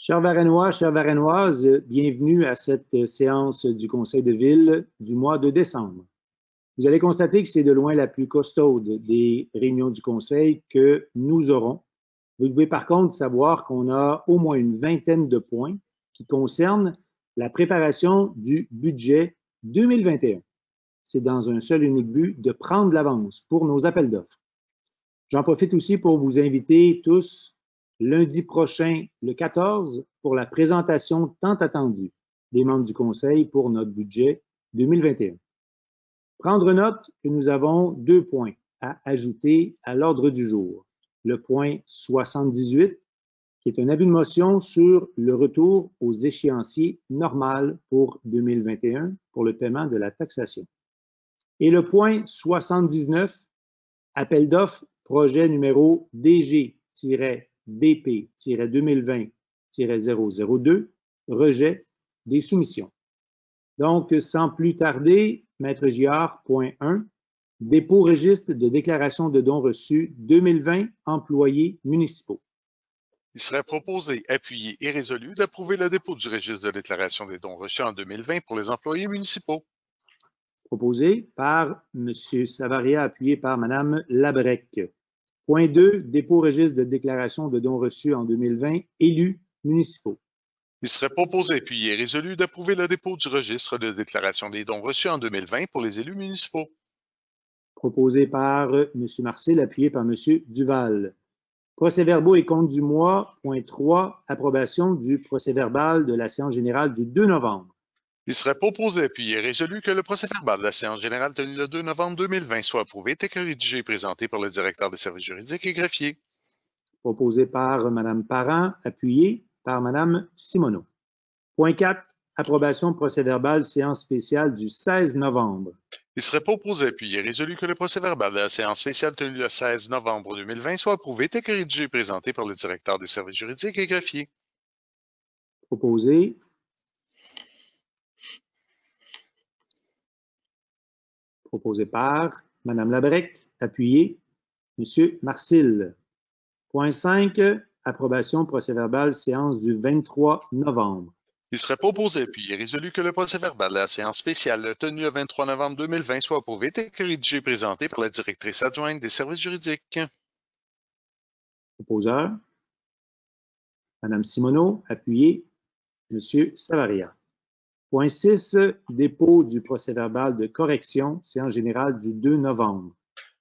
Chers Varennois, chères Varennoises, bienvenue à cette séance du Conseil de ville du mois de décembre. Vous allez constater que c'est de loin la plus costaude des réunions du Conseil que nous aurons. Vous devez par contre savoir qu'on a au moins une vingtaine de points qui concernent la préparation du budget 2021. C'est dans un seul unique but de prendre l'avance pour nos appels d'offres. J'en profite aussi pour vous inviter tous lundi prochain, le 14, pour la présentation tant attendue des membres du Conseil pour notre budget 2021. Prendre note que nous avons 2 points à ajouter à l'ordre du jour. Le point 78, qui est un avis de motion sur le retour aux échéanciers normal pour 2021 pour le paiement de la taxation. Et le point 79, appel d'offres, projet numéro DG-BP-2020-002, rejet des soumissions. Donc, sans plus tarder, Maître Giard, point 1, dépôt registre de déclaration de dons reçus 2020 employés municipaux. Il serait proposé, appuyé et résolu d'approuver le dépôt du registre de déclaration des dons reçus en 2020 pour les employés municipaux. Proposé par M. Savaria, appuyé par Mme Labrec. Point 2, dépôt registre de déclaration de dons reçus en 2020, élus municipaux. Il serait proposé, appuyé et résolu d'approuver le dépôt du registre de déclaration des dons reçus en 2020 pour les élus municipaux. Proposé par M. Marcel, appuyé par M. Duval. Procès-verbaux et comptes du mois. Point 3, approbation du procès-verbal de la séance générale du 2 novembre. Il serait proposé, appuyé et résolu que le procès-verbal de la séance générale tenue le 2 novembre 2020 soit approuvé, tel que rédigé et présenté par le directeur des services juridiques et greffier. Proposé par Mme Parent, appuyé par Mme Simoneau. Point 4, approbation procès-verbal séance spéciale du 16 novembre. Il serait proposé, appuyé et résolu que le procès-verbal de la séance spéciale tenue le 16 novembre 2020 soit approuvé, tel que rédigé et présenté par le directeur des services juridiques et greffier. Proposé. Proposé par Mme Labrec, appuyé M. Marcil. Point 5, approbation procès-verbal séance du 23 novembre. Il serait proposé, appuyé et résolu que le procès-verbal de la séance spéciale tenue le 23 novembre 2020 soit approuvé, tel que rédigé et présenté par la directrice adjointe des services juridiques. Proposeur. Mme Simoneau, appuyé M. Savaria. Point 6, dépôt du procès-verbal de correction, séance générale du 2 novembre.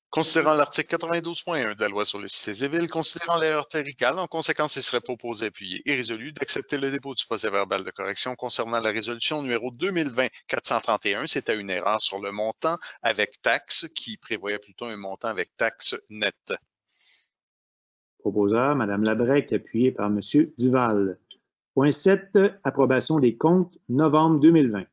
Considérant l'article 92.1 de la loi sur les cités civiles, considérant l'erreur cléricale, en conséquence, il serait proposé, appuyé et résolu d'accepter le dépôt du procès-verbal de correction concernant la résolution numéro 2020-431. C'était une erreur sur le montant avec taxe qui prévoyait plutôt un montant avec taxe nette. Proposeur, Mme Labrec, appuyé par M. Duval. Point 7, approbation des comptes novembre 2020.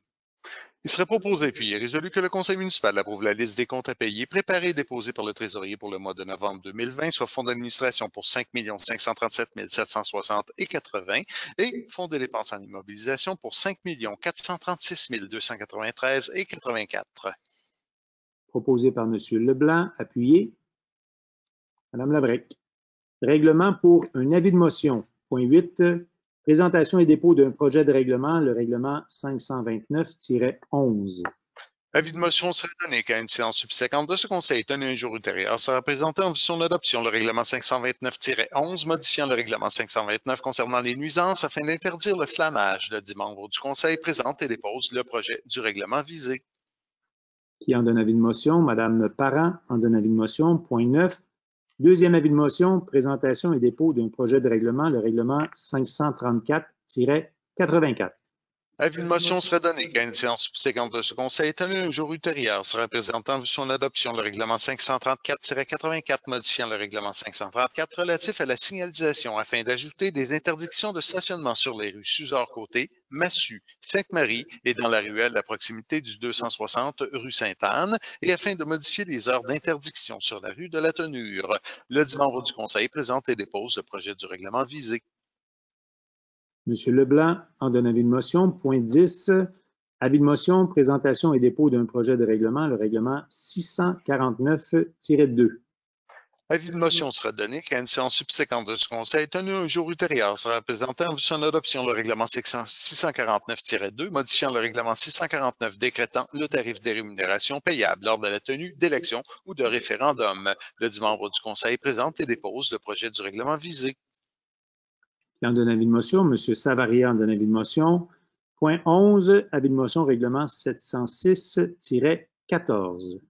Il serait proposé, puis résolu que le conseil municipal approuve la liste des comptes à payer préparés et déposés par le trésorier pour le mois de novembre 2020, soit fonds d'administration pour 5 537 760 et 80 et fonds de dépenses en immobilisation pour 5 436 293 et 84. Proposé par M. Leblanc, appuyé. Mme Labrec. Règlement pour un avis de motion. Point 8, présentation et dépôt d'un projet de règlement, le règlement 529-11. Avis de motion serait donné qu'à une séance subséquente de ce conseil tenue un jour ultérieur sera présenté en vue de son adoption le règlement 529-11 modifiant le règlement 529 concernant les nuisances afin d'interdire le flammage. Le 10 membres du conseil présentent et déposent le projet du règlement visé. Qui en donne avis de motion? Mme Parent en donne avis de motion. Point 9. Deuxième avis de motion, présentation et dépôt d'un projet de règlement, le règlement 534-84. Avis de motion serait donné qu'à une séance subséquente de ce conseil tenue un jour ultérieur sera présenté en vue de son adoption le règlement 534-84 modifiant le règlement 534 relatif à la signalisation afin d'ajouter des interdictions de stationnement sur les rues Suzor-Côté, Massu, Sainte-Marie et dans la ruelle à proximité du 260 rue Sainte-Anne et afin de modifier les heures d'interdiction sur la rue de la Tenure. Le 10 membres du conseil présente et dépose le projet du règlement visé. M. Leblanc en donne avis de motion. Point 10, avis de motion, présentation et dépôt d'un projet de règlement, le règlement 649-2. Avis de motion sera donné quand une séance subséquente de ce Conseil tenue un jour ultérieur sera présentée en vue de son adoption le règlement 649-2 modifiant le règlement 649 décrétant le tarif des rémunérations payables lors de la tenue d'élections ou de référendums. Le dit membre du Conseil présente et dépose le projet du règlement visé. Qui en donne avis de motion? M. Savaria en donne avis de motion. Point 11, avis de motion règlement 706-14.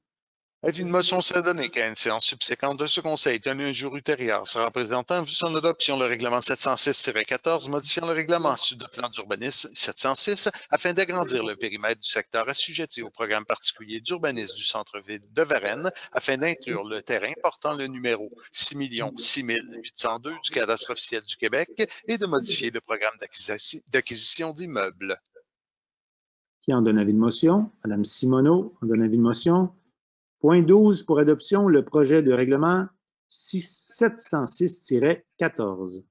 Avis de motion sera donné quand une séance subséquente de ce Conseil tenue un jour ultérieur sera présentant vu son adoption le règlement 706-14 modifiant le règlement de plan d'urbanisme 706 afin d'agrandir le périmètre du secteur assujetti au programme particulier d'urbanisme du centre-ville de Varennes afin d'inclure le terrain portant le numéro 6 006 802 du cadastre officiel du Québec et de modifier le programme d'acquisition d'immeubles. Qui en donne avis de motion? Mme Simoneau en donne avis de motion. Point 12, pour adoption, le projet de règlement 706-14.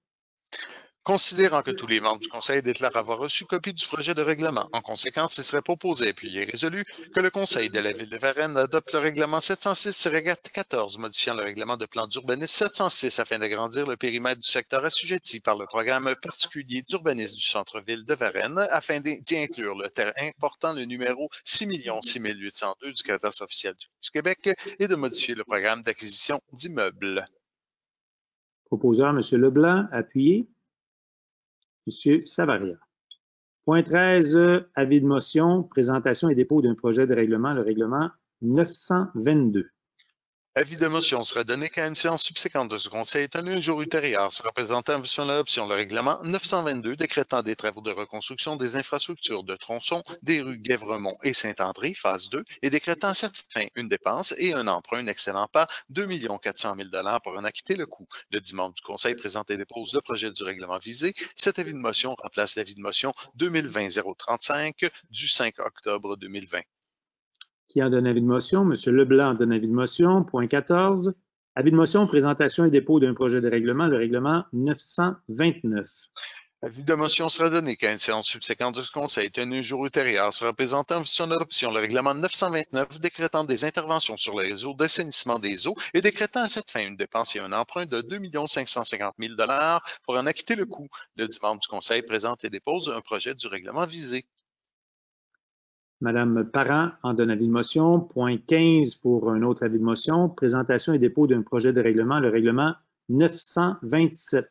Considérant que tous les membres du Conseil déclarent avoir reçu copie du projet de règlement, en conséquence, il serait proposé, appuyé et résolu que le Conseil de la Ville de Varennes adopte le règlement 706-14, modifiant le règlement de plan d'urbanisme 706 afin d'agrandir le périmètre du secteur assujetti par le programme particulier d'urbanisme du centre-ville de Varennes afin d'y inclure le terrain portant le numéro 6 006 802 du cadastre officiel du Québec et de modifier le programme d'acquisition d'immeubles. Proposeur, M. Leblanc, appuyé. M. Savaria. Point 13, avis de motion, présentation et dépôt d'un projet de règlement, le règlement 922. Avis de motion sera donné quand une séance subséquente de ce Conseil tenue un jour ultérieur sera présentant vu son adoption le règlement 922 décrétant des travaux de reconstruction des infrastructures de tronçons des rues Guèvremont et Saint-André, phase 2, et décrétant à cette fin une dépense et un emprunt n'excédant pas 2 400 000 $ pour en acquitter le coût. Le dit membre du Conseil présente et dépose le projet du règlement visé. Cet avis de motion remplace l'avis de motion 2020-035 du 5 octobre 2020. Qui en donne avis de motion? M. Leblanc donne avis de motion. Point 14. Avis de motion, présentation et dépôt d'un projet de règlement, le règlement 929. Avis de motion sera donné quand une séance subséquente de ce Conseil tenue un jour ultérieur sera présentant vu son adoption le règlement 929 décrétant des interventions sur le réseau d'assainissement des eaux et décrétant à cette fin une dépense et un emprunt de 2 550 000 $ pour en acquitter le coût. Le dit membre du Conseil présente et dépose un projet du règlement visé. Madame Parent en donne avis de motion. Point 15 pour un autre avis de motion. Présentation et dépôt d'un projet de règlement, le règlement 927.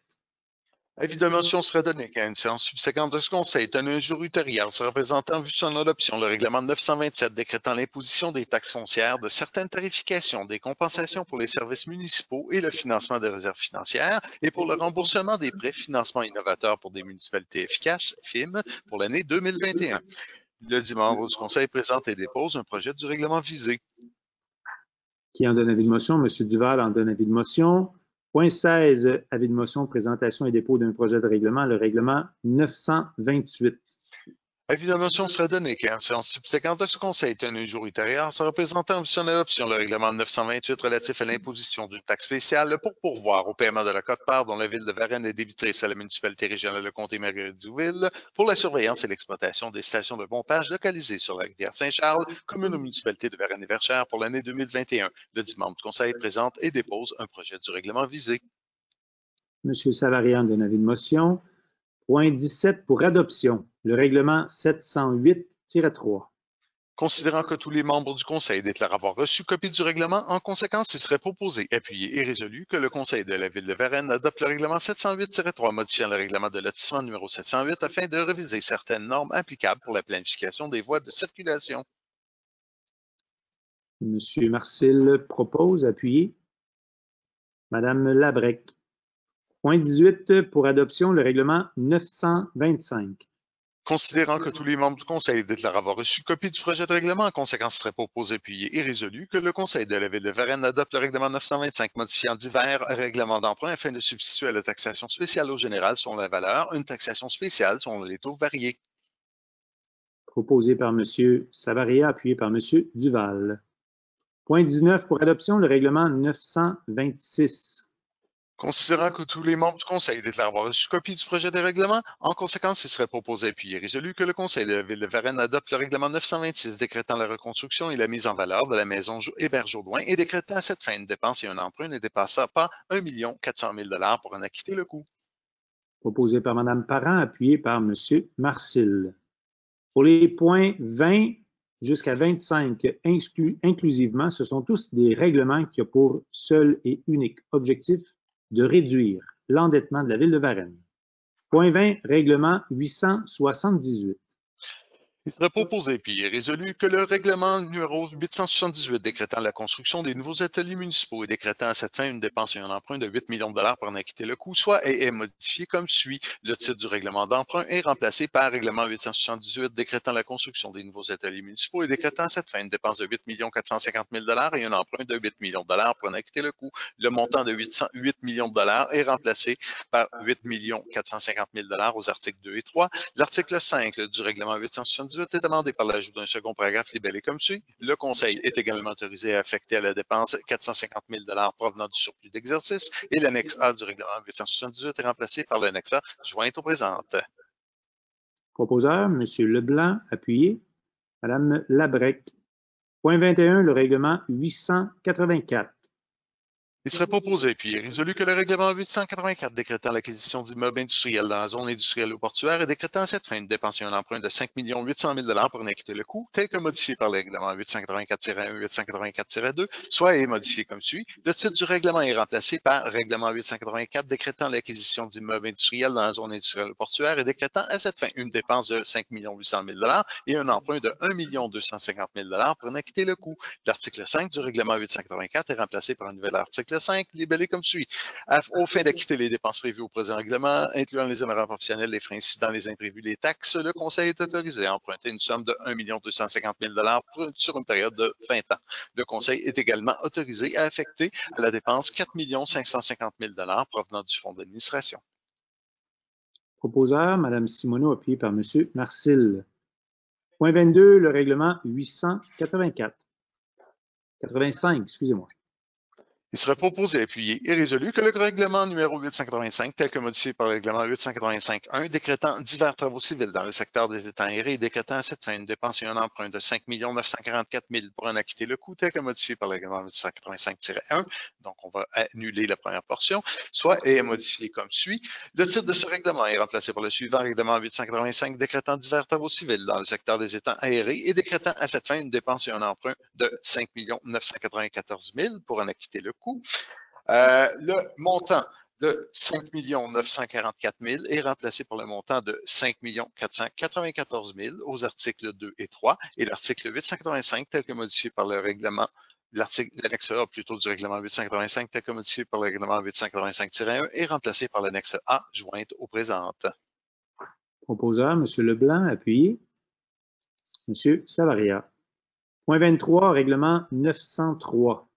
Avis de motion sera donné quand une séance subséquente de ce Conseil tenue un jour ultérieur sera présentant vu son adoption le règlement 927 décrétant l'imposition des taxes foncières, de certaines tarifications, des compensations pour les services municipaux et le financement des réserves financières et pour le remboursement des prêts financement innovateurs pour des municipalités efficaces, FIM, pour l'année 2021. Le dit membre du Conseil présente et dépose un projet du règlement visé. Qui en donne avis de motion? M. Duval en donne avis de motion. Point 16, avis de motion, présentation et dépôt d'un projet de règlement, le règlement 928. Avis de motion sera donné quand une séance subséquente de ce Conseil tenue un jour ultérieur sera présentant en son adoption le règlement 928 relatif à l'imposition d'une taxe spéciale pour pourvoir au paiement de la quote-part dont la Ville de Varennes est débitrice à la municipalité régionale de Comté-Méridiouville pour la surveillance et l'exploitation des stations de pompage localisées sur la rivière Saint-Charles, commune aux municipalités de Varennes et Verchères pour l'année 2021. Le dit membre du Conseil présente et dépose un projet du règlement visé. M. Savarian donne avis de motion. Point 17 pour adoption, le règlement 708-3. Considérant que tous les membres du Conseil déclarent avoir reçu copie du règlement, en conséquence, il serait proposé, appuyé et résolu que le Conseil de la Ville de Varennes adopte le règlement 708-3 modifiant le règlement de lotissement numéro 708 afin de réviser certaines normes applicables pour la planification des voies de circulation. M. Marcil propose, appuyé. Mme Labrec. Point 18 pour adoption, le règlement 925. Considérant que tous les membres du Conseil déclarent avoir reçu copie du projet de règlement, en conséquence, il serait proposé, appuyé et résolu que le Conseil de la Ville de Varennes adopte le règlement 925 modifiant divers règlements d'emprunt afin de substituer à la taxation spéciale au général selon la valeur une taxation spéciale selon les taux variés. Proposé par M. Savaria, appuyé par M. Duval. Point 19 pour adoption, le règlement 926. Considérant que tous les membres du Conseil déclarent avoir reçu copie du projet de règlement, en conséquence, il serait proposé, puis résolu que le Conseil de la Ville de Varennes adopte le règlement 926 décrétant la reconstruction et la mise en valeur de la maison Hébert-Jourdouin et décrétant à cette fin une dépense et un emprunt ne dépassant pas 1 400 000 $ pour en acquitter le coût. Proposé par Mme Parent, appuyé par M. Marcil. Pour les points 20 jusqu'à 25 inclusivement, ce sont tous des règlements qui ont pour seul et unique objectif de réduire l'endettement de la Ville de Varennes. Point 20, règlement 878. Il serait proposé puis résolu que le règlement numéro 878 décrétant la construction des nouveaux ateliers municipaux et décrétant à cette fin une dépense et un emprunt de 8 millions de $ pour en acquitter le coût, soit est modifié comme suit. Le titre du règlement d'emprunt est remplacé par règlement 878 décrétant la construction des nouveaux ateliers municipaux et décrétant à cette fin une dépense de 8 450 000 $ et un emprunt de 8 millions de $ pour en acquitter le coût. Le montant de 8 millions de $ est remplacé par 8 450 000 $ aux articles 2 et 3. L'article 5 du règlement 878 est amendé par l'ajout d'un second paragraphe libellé comme suit. Le Conseil est également autorisé à affecter à la dépense 450 000 $ provenant du surplus d'exercice et l'annexe A du règlement 878 est remplacé par l'annexe A jointe au présente. Proposeur, M. Leblanc, appuyé. Mme Labrec. Point 21, le règlement 884. Il serait proposé puis résolu que le règlement 884 décrétant l'acquisition d'immeubles industriels dans la zone industrielle ou portuaire et décrétant à cette fin une dépense et un emprunt de 5 800 000 $ pour en acquitter le coût, tel que modifié par le règlement 884-1 et 884-2, soit est modifié comme suit. Le titre du règlement est remplacé par règlement 884 décrétant l'acquisition d'immeubles industriels dans la zone industrielle ou portuaire et décrétant à cette fin une dépense de 5 800 000 $ et un emprunt de 1 250 000 $ pour en acquitter le coût. L'article 5 du règlement 884 est remplacé par un nouvel article 5, libellé comme suit. Aux fins d'acquitter les dépenses prévues au présent règlement, incluant les honoraires professionnels, les frais incidents, les imprévus, les taxes, le Conseil est autorisé à emprunter une somme de 1 250 000 $ sur une période de 20 ans. Le Conseil est également autorisé à affecter à la dépense 4 550 000 $ provenant du fonds d'administration. Proposeur, Mme Simoneau, appuyé par M. Marcil. Point 22, le règlement 884. 85, excusez-moi. Il serait proposé, appuyé et résolu que le règlement numéro 885, tel que modifié par le règlement 885-1, décrétant divers travaux civils dans le secteur des étangs aérés et décrétant à cette fin une dépense et un emprunt de 5 944 000 pour en acquitter le coût, tel que modifié par le règlement 885-1, donc on va annuler la première portion, soit est modifié comme suit. Le titre de ce règlement est remplacé par le suivant règlement 885 décrétant divers travaux civils dans le secteur des étangs aérés et décrétant à cette fin une dépense et un emprunt de 5 994 000 pour en acquitter le coût. Le montant de 5 944 000 est remplacé par le montant de 5 494 000 aux articles 2 et 3 et l'article 885 tel que modifié par le règlement, l'annexe A plutôt du règlement 885 tel que modifié par le règlement 885-1 est remplacé par l'annexe A jointe aux présentes. Proposeur, M. Leblanc, appuyé. M. Savaria. Point 23, règlement 903.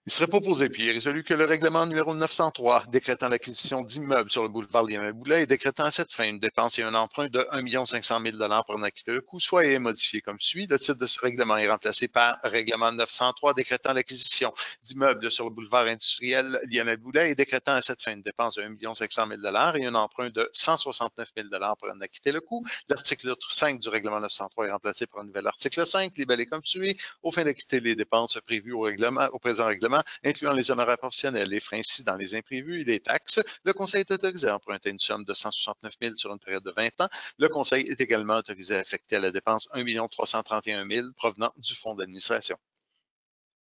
Il serait proposé puis résolu que le règlement numéro 903 décrétant l'acquisition d'immeubles sur le boulevard Lionel-Boulet et décrétant à cette fin une dépense et un emprunt de 1 500 000 $ pour en acquitter le coût, soit est modifié comme suit. Le titre de ce règlement est remplacé par règlement 903 décrétant l'acquisition d'immeubles sur le boulevard industriel Lionel-Boulet et décrétant à cette fin une dépense de 1 500 000 $ et un emprunt de 169 000 $ pour en acquitter le coût. L'article 5 du règlement 903 est remplacé par un nouvel article 5, libellé comme suit, aux fins d'acquitter les dépenses prévues au présent règlement, incluant les honoraires professionnels, les frais incidents, les imprévus et les taxes. Le Conseil est autorisé à emprunter une somme de 169 000 sur une période de 20 ans. Le Conseil est également autorisé à affecter à la dépense 1 331 000 provenant du fonds d'administration.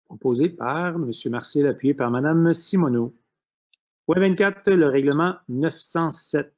Proposé par M. Marcil, appuyé par Mme Simoneau. Point 24, le règlement 907.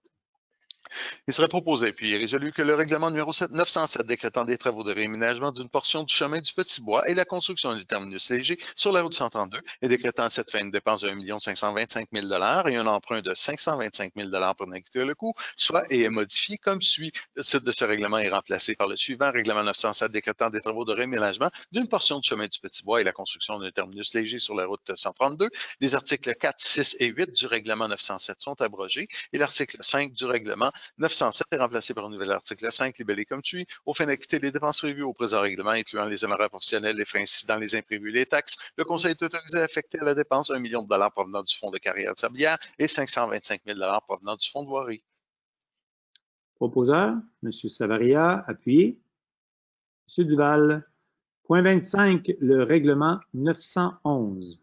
Il serait proposé puis résolu que le règlement numéro 907 décrétant des travaux de réaménagement d'une portion du chemin du Petit Bois et la construction du terminus léger sur la route 132 et décrétant à cette fin une dépense de 1 525 000 $ et un emprunt de 525 000 $ pour n'acquitter le coût, soit est modifié comme suit. Le titre de ce règlement est remplacé par le suivant règlement 907 décrétant des travaux de réaménagement d'une portion du chemin du Petit Bois et la construction d'un terminus léger sur la route 132. Les articles 4, 6 et 8 du règlement 907 sont abrogés et l'article 5 du règlement 907 est remplacé par un nouvel article 5 libellé comme suit. Au fin d'acquitter les dépenses prévues au présent règlement, incluant les honoraires professionnels, les frais incidents, les imprévus et les taxes, le Conseil est autorisé à affecter à la dépense 1 million de dollars provenant du Fonds de carrière de sablière et 525 000 dollars provenant du Fonds de voirie. Proposeur, M. Savaria, appuyé. M. Duval. Point 25, le règlement 911.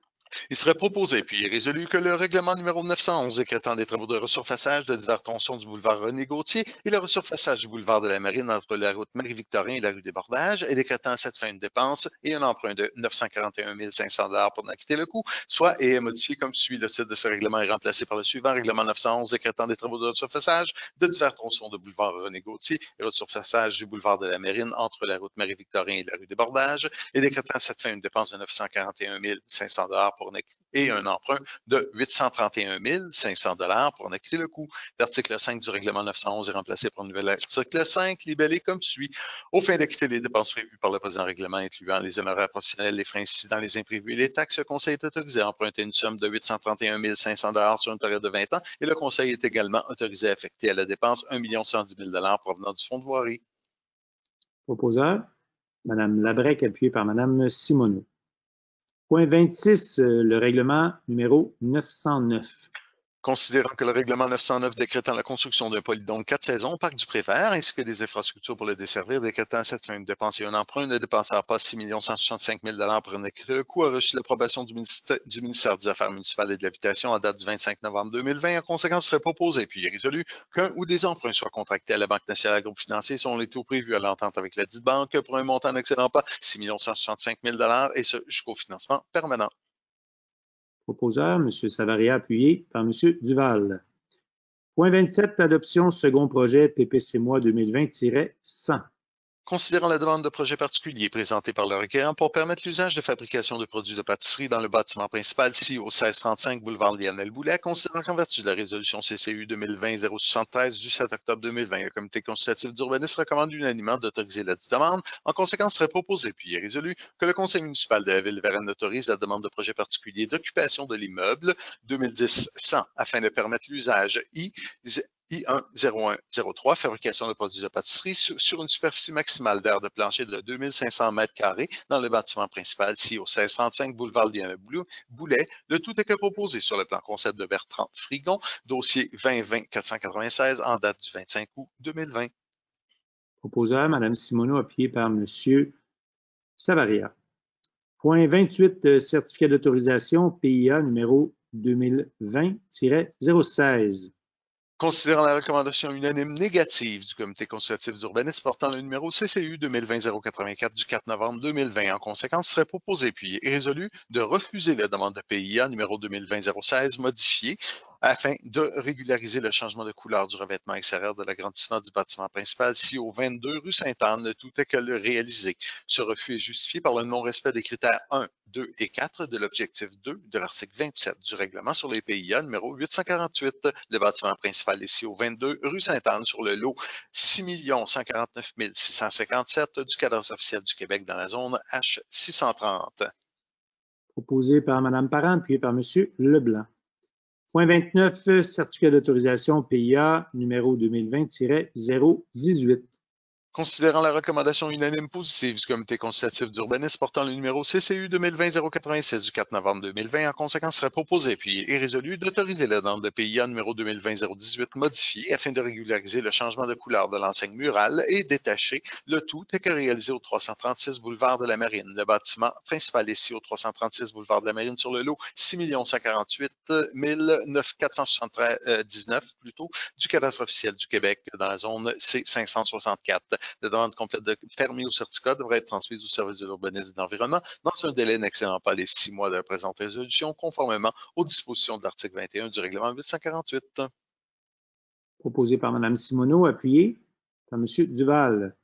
Il serait proposé puis résolu que le règlement numéro 911 décrétant des travaux de resurfaçage de divers tronçons du boulevard René-Gauthier et le resurfaçage du boulevard de la Marine entre la route Marie-Victorin et la rue des Bordages et décrétant à cette fin une dépense et un emprunt de 941 500 $ pour n'acquitter le coût, soit et est modifié comme suit. Le titre de ce règlement est remplacé par le suivant, règlement 911 décrétant des travaux de resurfaçage de divers tronçons de boulevard René-Gauthier et resurfaçage du boulevard de la Marine entre la route Marie-Victorin et la rue des Bordages et décrétant à cette fin une dépense de 941 500 $ pour et un emprunt de 831 500 $ pour en acquitter le coût. L'article 5 du règlement 911 est remplacé par un nouvel article 5 libellé comme suit. Aux fins d'acquitter les dépenses prévues par le présent règlement, incluant les honoraires professionnels, les frais incidents, les imprévus et les taxes, le Conseil est autorisé à emprunter une somme de 831 500 $ sur une période de 20 ans et le Conseil est également autorisé à affecter à la dépense 1 110 000 $ provenant du Fonds de voirie. Proposeur, Mme Labrec, appuyée par Mme Simoneau. Point 26, le règlement numéro 909. Considérant que le règlement 909 décrétant la construction d'un polydôme 4 saisons au parc du Prévert ainsi que des infrastructures pour le desservir, décrétant à cette fin de dépenser un emprunt ne dépensera pas 6 165 000 $ pour en acquitter le coût, a reçu l'approbation du ministère des Affaires municipales et de l'Habitation à date du 25 novembre 2020. En conséquence, serait proposé puis résolu qu'un ou des emprunts soient contractés à la Banque nationale groupe financier selon les taux prévus à l'entente avec la dite banque pour un montant n'excédant pas 6 165 000 $ et ce jusqu'au financement permanent. Proposeur, M. Savaria, appuyé par M. Duval. Point 27, adoption second projet PPC-MOI 2020-100. Considérant la demande de projet particulier présentée par le requérant pour permettre l'usage de fabrication de produits de pâtisserie dans le bâtiment principal ci au 1635 boulevard Lionel Boulet, considérant qu'en vertu de la résolution CCU 2020-073 du 7 octobre 2020, le comité consultatif d'urbanisme recommande unanimement d'autoriser la dite demande. En conséquence, serait proposé puis est résolu que le conseil municipal de la ville de Varennes autorise la demande de projet particulier d'occupation de l'immeuble 2010-100 afin de permettre l'usage I10103, fabrication de produits de pâtisserie sur une superficie maximale d'aire de plancher de 2500 m² dans le bâtiment principal, ci au 1635 boulevard Lionel Boulet. Le tout est que proposé sur le plan concept de Bertrand Frigon, dossier 2020-496 en date du 25 août 2020. Proposeur, Mme Simoneau, appuyée par M. Savaria. Point 28, certificat d'autorisation PIA numéro 2020-016. Considérant la recommandation unanime négative du comité consultatif d'urbanisme portant le numéro CCU 2020-084 du 4 novembre 2020, en conséquence, serait proposé puis résolu de refuser la demande de PIA numéro 2020-016 modifiée afin de régulariser le changement de couleur du revêtement extérieur de l'agrandissement du bâtiment principal ci au 22 rue Sainte-Anne, le tout est que le réaliser. Ce refus est justifié par le non-respect des critères 1, 2 et 4 de l'objectif 2 de l'article 27 du règlement sur les PIA numéro 848. Le bâtiment principal est ici au 22 rue Sainte-Anne sur le lot 6 149 657 du cadastre officiel du Québec dans la zone H630. Proposé par Mme Parent, appuyé par M. Leblanc. Point 29, certificat d'autorisation PIA numéro 2020-018. Considérant la recommandation unanime positive du comité consultatif d'urbanisme portant le numéro CCU 2020-096 du 4 novembre 2020, en conséquence, serait proposé puis est résolu d'autoriser la demande de PIA numéro 2020-018 modifiée afin de régulariser le changement de couleur de l'enseigne murale et détacher le tout est que réalisé au 336 boulevard de la Marine. Le bâtiment principal ici au 336 boulevard de la Marine sur le lot 6 148 479 plutôt du cadastre officiel du Québec dans la zone C564. La demande complète de permis au certificat devrait être transmise au service de l'urbanisme et de l'environnement dans un délai n'excédant pas les 6 mois de la présente résolution, conformément aux dispositions de l'article 21 du règlement 848. Proposé par Mme Simoneau, appuyé par M. Duval.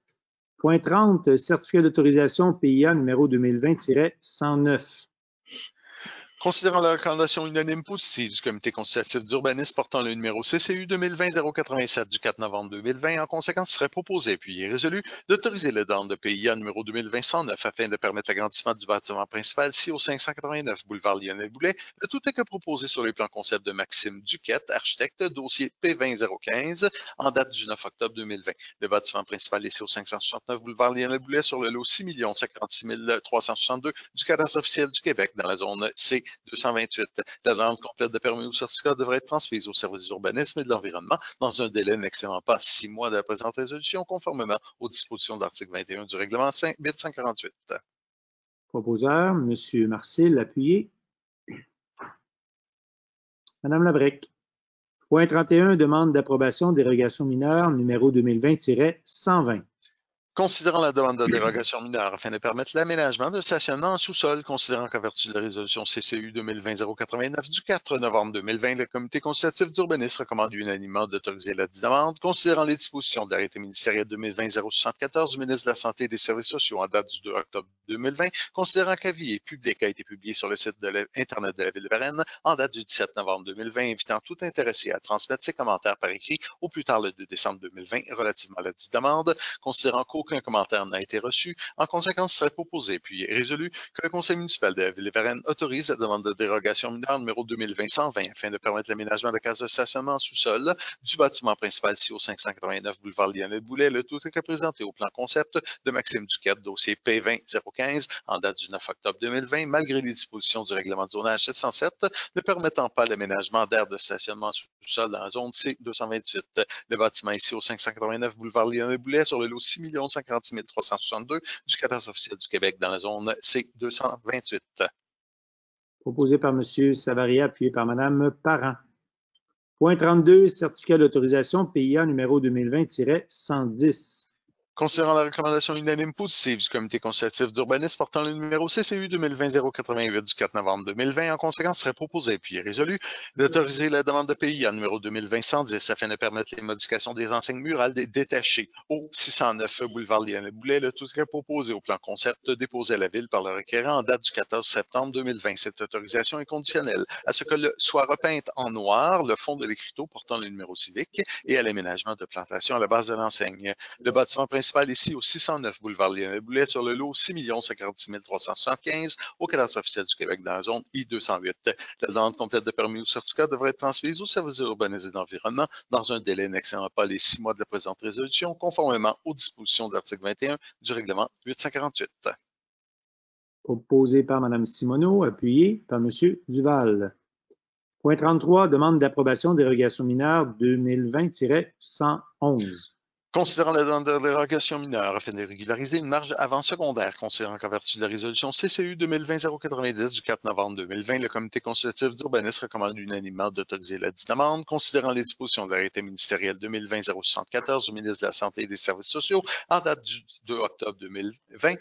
Point 30, certificat d'autorisation PIA numéro 2020-109. Considérant la recommandation unanime positive du Comité consultatif d'urbanisme portant le numéro CCU 2020-087 du 4 novembre 2020, en conséquence, il serait proposé puis il est résolu d'autoriser le demande de PIA numéro 2020-109 afin de permettre l'agrandissement du bâtiment principal ici au 589 boulevard Lionel-Boulet. Le tout est que proposé sur les plans concept de Maxime Duquette, architecte, dossier P20-015, en date du 9 octobre 2020. Le bâtiment principal ici au 569 boulevard Lionel-Boulet sur le lot 6 056 362 du cadastre officiel du Québec dans la zone C 228. La demande complète de permis ou certificat devrait être transmise au service d'urbanisme et de l'environnement dans un délai n'excédant pas 6 mois de la présente résolution, conformément aux dispositions de l'article 21 du règlement 848. Proposeur, M. Marcil, appuyé. Mme Labrec. Point 31, demande d'approbation dérogation mineure numéro 2020-120. Considérant la demande de dérogation mineure afin de permettre l'aménagement de stationnement en sous-sol, considérant qu'en vertu de la résolution CCU 2020-089 du 4 novembre 2020, le Comité consultatif d'urbanisme recommande unanimement d'autoriser la demande, considérant les dispositions de l'arrêté ministériel 2020-074 du ministre de la Santé et des Services sociaux en date du 2 octobre 2020, considérant qu'avis public a été publié sur le site de Internet de la Ville de Varennes en date du 17 novembre 2020, invitant tout intéressé à transmettre ses commentaires par écrit au plus tard le 2 décembre 2020 relativement à la dite demande, considérant qu'aucun commentaire n'a été reçu. En conséquence, il serait proposé puis résolu que le Conseil municipal de la Ville de Varennes autorise la demande de dérogation mineure numéro 2020-120 afin de permettre l'aménagement de cases de stationnement en sous-sol du bâtiment principal ici au 589 boulevard Lionel-Boulet. Le tout est présenté au plan concept de Maxime Duquette, dossier P20-015 en date du 9 octobre 2020, malgré les dispositions du règlement de zonage 707 ne permettant pas l'aménagement d'aires de stationnement en sous-sol dans la zone C228. Le bâtiment ici au 589 boulevard Lionel-Boulet sur le lot 6 56 362 du cadastre officiel du Québec dans la zone C228. Proposé par M. Savaria, appuyé par Mme Parent. Point 32, certificat d'autorisation PIA numéro 2020-110. Considérant la recommandation unanime positive du Comité consultatif d'urbanisme portant le numéro CCU 2020-088 du 4 novembre 2020, en conséquence, serait proposé puis résolu d'autoriser la demande de PIA numéro 2020-110 afin de permettre les modifications des enseignes murales détachées au 609 boulevard Lionel-Boulet. Le tout serait proposé au plan concept déposé à la Ville par le requérant en date du 14 septembre 2020. Cette autorisation est conditionnelle à ce que soit repeinte en noir le fond de l'écriteau portant le numéro civique et à l'aménagement de plantations à la base de l'enseigne. Le bâtiment principal ici au 609 boulevard Lionel-Boulet sur le lot 6 56 375 au cadastre officiel du Québec dans la zone I-208. La demande complète de permis ou certificat devrait être transmise au service de l'urbanisme et de l'environnement dans un délai n'excédant pas les 6 mois de la présente résolution, conformément aux dispositions de l'article 21 du règlement 848. Proposé par Mme Simoneau, appuyé par M. Duval. Point 33, demande d'approbation dérogation mineure 2020-111. Considérant la demande de dérogation mineure afin de régulariser une marge avant-secondaire, considérant qu'en vertu de la résolution CCU 2020-090 du 4 novembre 2020, le Comité consultatif d'urbanisme recommande unanimement d'autoriser la dite demande, considérant les dispositions de l'arrêté ministériel 2020-074 du ministre de la Santé et des Services sociaux en date du 2 octobre 2020,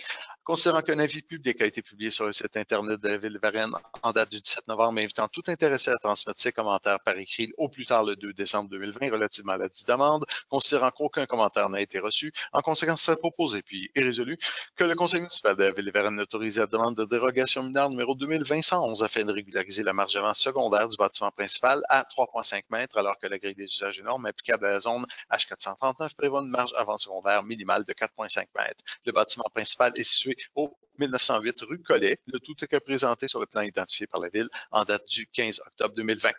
considérant qu'un avis public a été publié sur le site Internet de la Ville de Varennes en date du 17 novembre, invitant tout intéressé à transmettre ses commentaires par écrit au plus tard le 2 décembre 2020 relativement à la dite demande, considérant qu'aucun commentaire n'a été reçu. En conséquence, il serait proposé puis est résolu que le Conseil municipal de la Ville de Varennes autorise la demande de dérogation mineure numéro 2020-111 afin de régulariser la marge avant secondaire du bâtiment principal à 3,5 mètres, alors que la grille des usages énormes applicable à la zone H439 prévoit une marge avant secondaire minimale de 4,5 mètres. Le bâtiment principal est situé au 1908 rue Collet. Le tout est présenté sur le plan identifié par la Ville en date du 15 octobre 2020.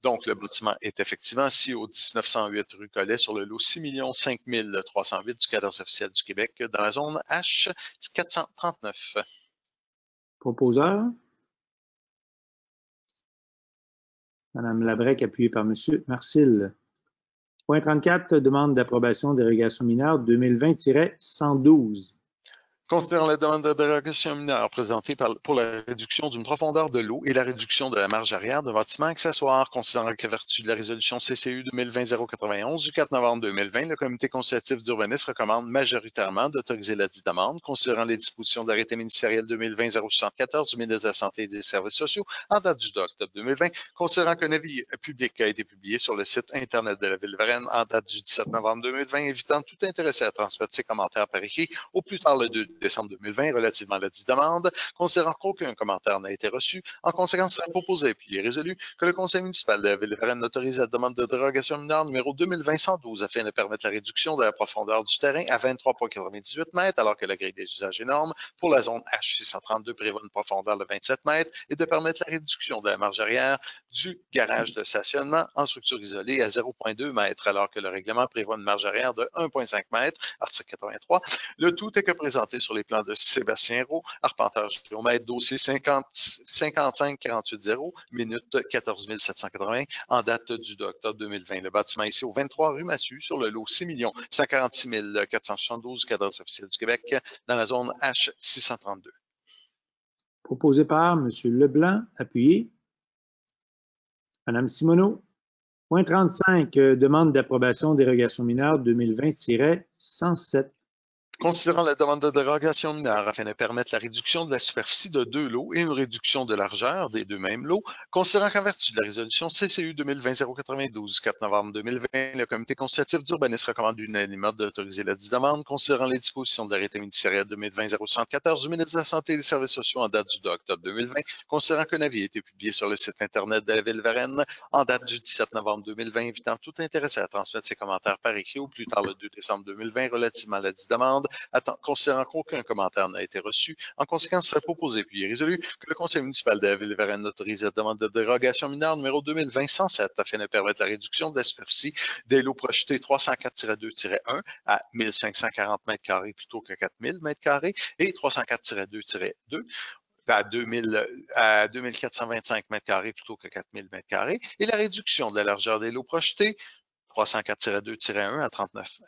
Donc, le bâtiment est effectivement assis au 1908 rue Collet sur le lot 6 5 308 du cadastre officiel du Québec dans la zone H439. Proposeur. Mme Labrec, appuyée par M. Marcil. Point 34, demande d'approbation dérogation mineure 2020-112. Considérant la demande de dérogation mineure présentée pour la réduction d'une profondeur de l'eau et la réduction de la marge arrière d'un bâtiment accessoire, considérant qu'à vertu de la résolution CCU 2020-091 du 4 novembre 2020, le Comité consultatif d'urbanisme recommande majoritairement d'autoriser la dite demande, considérant les dispositions de l'arrêté ministériel 2020-074 du ministre de la Santé et des Services sociaux en date du 2 octobre 2020, considérant qu'un avis public a été publié sur le site Internet de la Ville de Varennes en date du 17 novembre 2020, invitant tout intéressé à transmettre ses commentaires par écrit au plus tard le 2 décembre 2020 relativement à la dite demande. Considérant qu'aucun commentaire n'a été reçu, en conséquence, il sera proposé puis il est résolu que le conseil municipal de la ville de Varennes autorise la demande de dérogation mineure numéro 2020-112 afin de permettre la réduction de la profondeur du terrain à 23,98 mètres alors que la grille des usages est norme pour la zone H632 prévoit une profondeur de 27 mètres et de permettre la réduction de la marge arrière du garage de stationnement en structure isolée à 0,2 mètres alors que le règlement prévoit une marge arrière de 1,5 mètres, article 83. Le tout est que présenté sur les plans de Sébastien Roux, arpenteur géomètre, dossier 55-48-0, minute 14 780, en date du 2 octobre 2020. Le bâtiment est ici au 23 rue Massu, sur le lot 6 146 472 du cadastre officiel du Québec, dans la zone H632. Proposé par M. Leblanc, appuyé. Mme Simoneau. Point 35, demande d'approbation dérogation mineure 2020-107. Considérant la demande de dérogation mineure afin de permettre la réduction de la superficie de 2 lots et une réduction de largeur des 2 mêmes lots, considérant qu'en vertu de la résolution CCU 2020-092 du 4 novembre 2020, le comité consultatif d'urbanisme recommande unanimement d'autoriser la dite demande, considérant les dispositions de l'arrêté ministériel 2020-074 du ministre de la Santé et des Services sociaux en date du 2 octobre 2020, considérant qu'un avis a été publié sur le site Internet de la Ville de Varennes en date du 17 novembre 2020, invitant tout intéressé à transmettre ses commentaires par écrit au plus tard le 2 décembre 2020 relativement à la dite demande. Considérant qu'aucun commentaire n'a été reçu, en conséquence, il serait proposé puis est résolu que le conseil municipal de la ville de Varennes autorise la demande de dérogation mineure numéro 2020-107 afin de permettre la réduction de la superficie des lots projetés 304-2-1 à 1540 m² plutôt que 4000 m² et 304-2-2 à 2425 m² plutôt que 4000 m² et la réduction de la largeur des lots projetés 304-2-1 à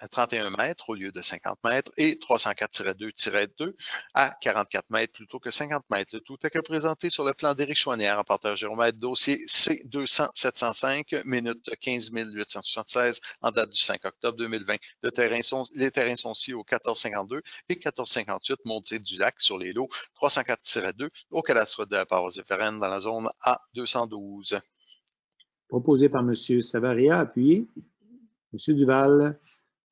31 mètres au lieu de 50 mètres et 304-2-2 à 44 mètres plutôt que 50 mètres. Le tout est que présenté sur le plan d'Éric Chouanière, rapporteur géomètre, dossier C200-705, minute 15 876 en date du 5 octobre 2020. Les terrains sont situés au 1452 et 1458 Montée-du-Lac sur les lots 304-2 au cadastre de la paroisse de Varennes dans la zone A212. Proposé par M. Savaria, appuyé. M. Duval.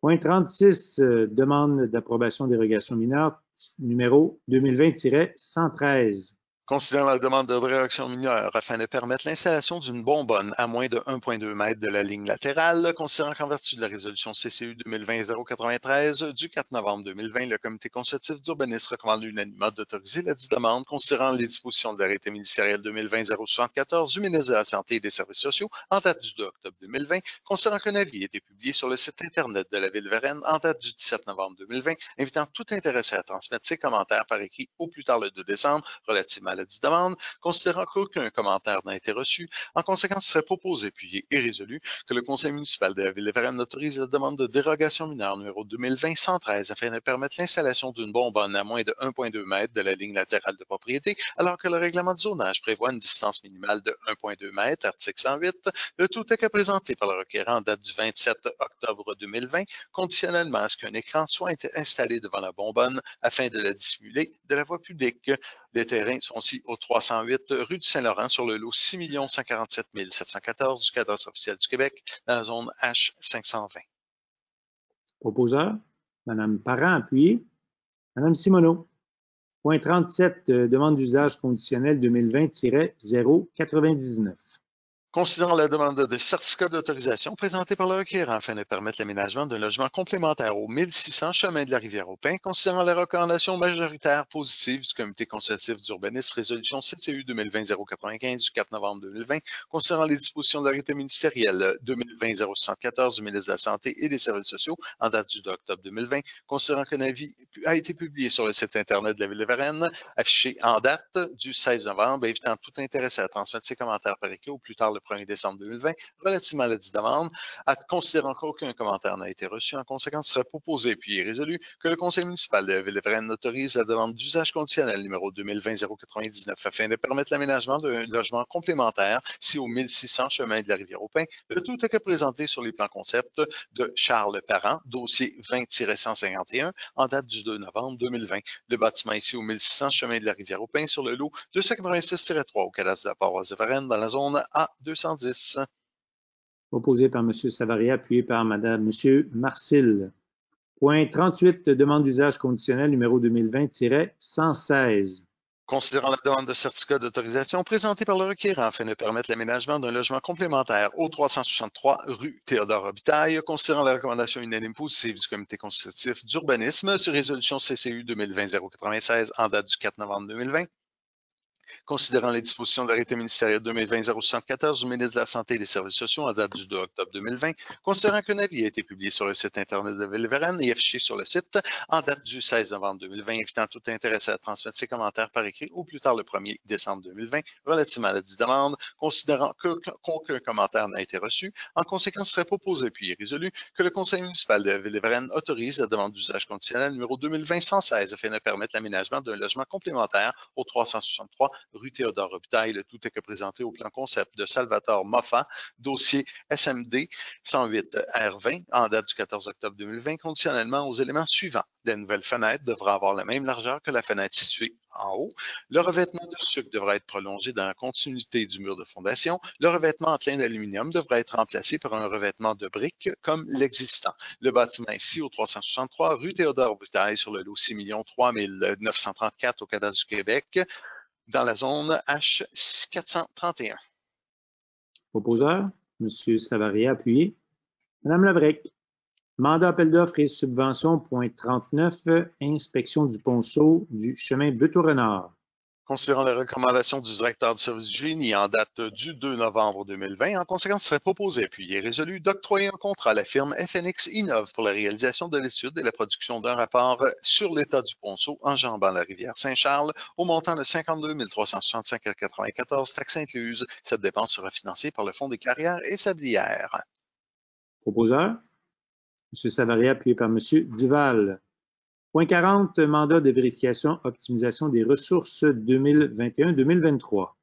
Point 36, demande d'approbation dérogation mineure numéro 2020-113. Considérant la demande de dérogation mineure afin de permettre l'installation d'une bonbonne à moins de 1,2 mètre de la ligne latérale, considérant qu'en vertu de la résolution CCU 2020-093 du 4 novembre 2020, le comité consultatif d'urbanisme recommande unanimement d'autoriser la dite demande, considérant les dispositions de l'arrêté ministériel 2020-074 du ministre de la Santé et des Services sociaux en date du 2 octobre 2020, considérant qu'un avis a été publié sur le site Internet de la Ville de Varennes en date du 17 novembre 2020, invitant tout intéressé à transmettre ses commentaires par écrit au plus tard le 2 décembre relativement à la dite demande, considérant qu'aucun commentaire n'a été reçu. En conséquence, il serait proposé puis est résolu que le conseil municipal de la Ville de Varennes autorise la demande de dérogation mineure numéro 2020-113 afin de permettre l'installation d'une bonbonne à moins de 1,2 mètre de la ligne latérale de propriété, alors que le règlement de zonage prévoit une distance minimale de 1,2 mètre, article 108. Le tout est que présenté par le requérant en date du 27 octobre 2020, conditionnellement à ce qu'un écran soit installé devant la bonbonne afin de la dissimuler de la voie publique. Les terrains sont aussi au 308 rue du Saint-Laurent sur le lot 6 147 714 du cadastre officiel du Québec dans la zone H520. Proposeur, Mme Parent, appuyé. Mme Simoneau. Point 37, demande d'usage conditionnel 2020-099. Considérant la demande de certificat d'autorisation présentée par le requérant afin de permettre l'aménagement d'un logement complémentaire au 1600 chemin de la Rivière-au-Pin, considérant les recommandations majoritaires positives du comité consultatif d'urbanisme résolution CCU 2020-095 du 4 novembre 2020, considérant les dispositions de l'arrêté ministériel 2020-074 du ministre de la Santé et des Services sociaux en date du 2 octobre 2020, considérant qu'un avis a été publié sur le site Internet de la Ville de Varennes, affiché en date du 16 novembre, invitant tout intéressé à transmettre ses commentaires par écrit au plus tard le 1er décembre 2020, relativement à la dite demande, considérant qu'aucun commentaire n'a été reçu, en conséquence, serait proposé puis est résolu que le conseil municipal de la Ville de Varennes autorise la demande d'usage conditionnel numéro 2020-099 afin de permettre l'aménagement d'un logement complémentaire si au 1600 chemin de la Rivière-au-Pin, le tout est que présenté sur les plans concept de Charles Parent, dossier 20-151, en date du 2 novembre 2020. Le bâtiment ici au 1600 chemin de la Rivière-au-Pin sur le lot 286-3 au cadastre de la paroisse de Varennes dans la zone A210. Proposé par M. Savaria, appuyé par M. Marcil. Point 38, demande d'usage conditionnel numéro 2020-116. Considérant la demande de certificat d'autorisation présentée par le requérant afin de permettre l'aménagement d'un logement complémentaire au 363 rue Théodore-Robitaille, considérant la recommandation unanime positive du Comité consultatif d'urbanisme sur résolution CCU 2020-096 en date du 4 novembre 2020, considérant les dispositions de l'arrêté ministériel 2020-074 du ministre de la Santé et des Services sociaux en date du 2 octobre 2020, considérant qu'un avis a été publié sur le site Internet de Ville-Varenne et affiché sur le site en date du 16 novembre 2020, invitant tout intéressé à transmettre ses commentaires par écrit au plus tard le 1er décembre 2020 relativement à la dite demande, considérant qu'aucun commentaire n'a été reçu, en conséquence serait proposé puis résolu que le Conseil municipal de Ville-Varenne autorise la demande d'usage conditionnel numéro 2020-116 afin de permettre l'aménagement d'un logement complémentaire au 363 rue Théodore-Robitaille, le tout est que présenté au plan concept de Salvatore Moffat, dossier SMD 108 R20 en date du 14 octobre 2020, conditionnellement aux éléments suivants. La nouvelle fenêtre devra avoir la même largeur que la fenêtre située en haut. Le revêtement de sucre devra être prolongé dans la continuité du mur de fondation. Le revêtement en clin d'aluminium devra être remplacé par un revêtement de briques comme l'existant. Le bâtiment ici au 363 rue Théodore-Robitaille sur le lot 6 934 au cadastre du Québec, dans la zone H431. Proposeur, M. Savaria, appuyé. Mme Labrec. Mandat appel d'offres et subvention, point 39, inspection du ponceau du chemin Buteau-Renard. Considérant les recommandations du directeur du service du génie en date du 2 novembre 2020, en conséquence, serait proposé puis est résolu d'octroyer un contrat à la firme FNX Innov pour la réalisation de l'étude et la production d'un rapport sur l'état du ponceau enjambant la rivière Saint-Charles au montant de 52 365,94 taxes incluses. Cette dépense sera financée par le Fonds des carrières et sablières. Proposeur, M. Savaria, appuyé par M. Duval. Point 40, mandat de vérification optimisation des ressources 2021-2023.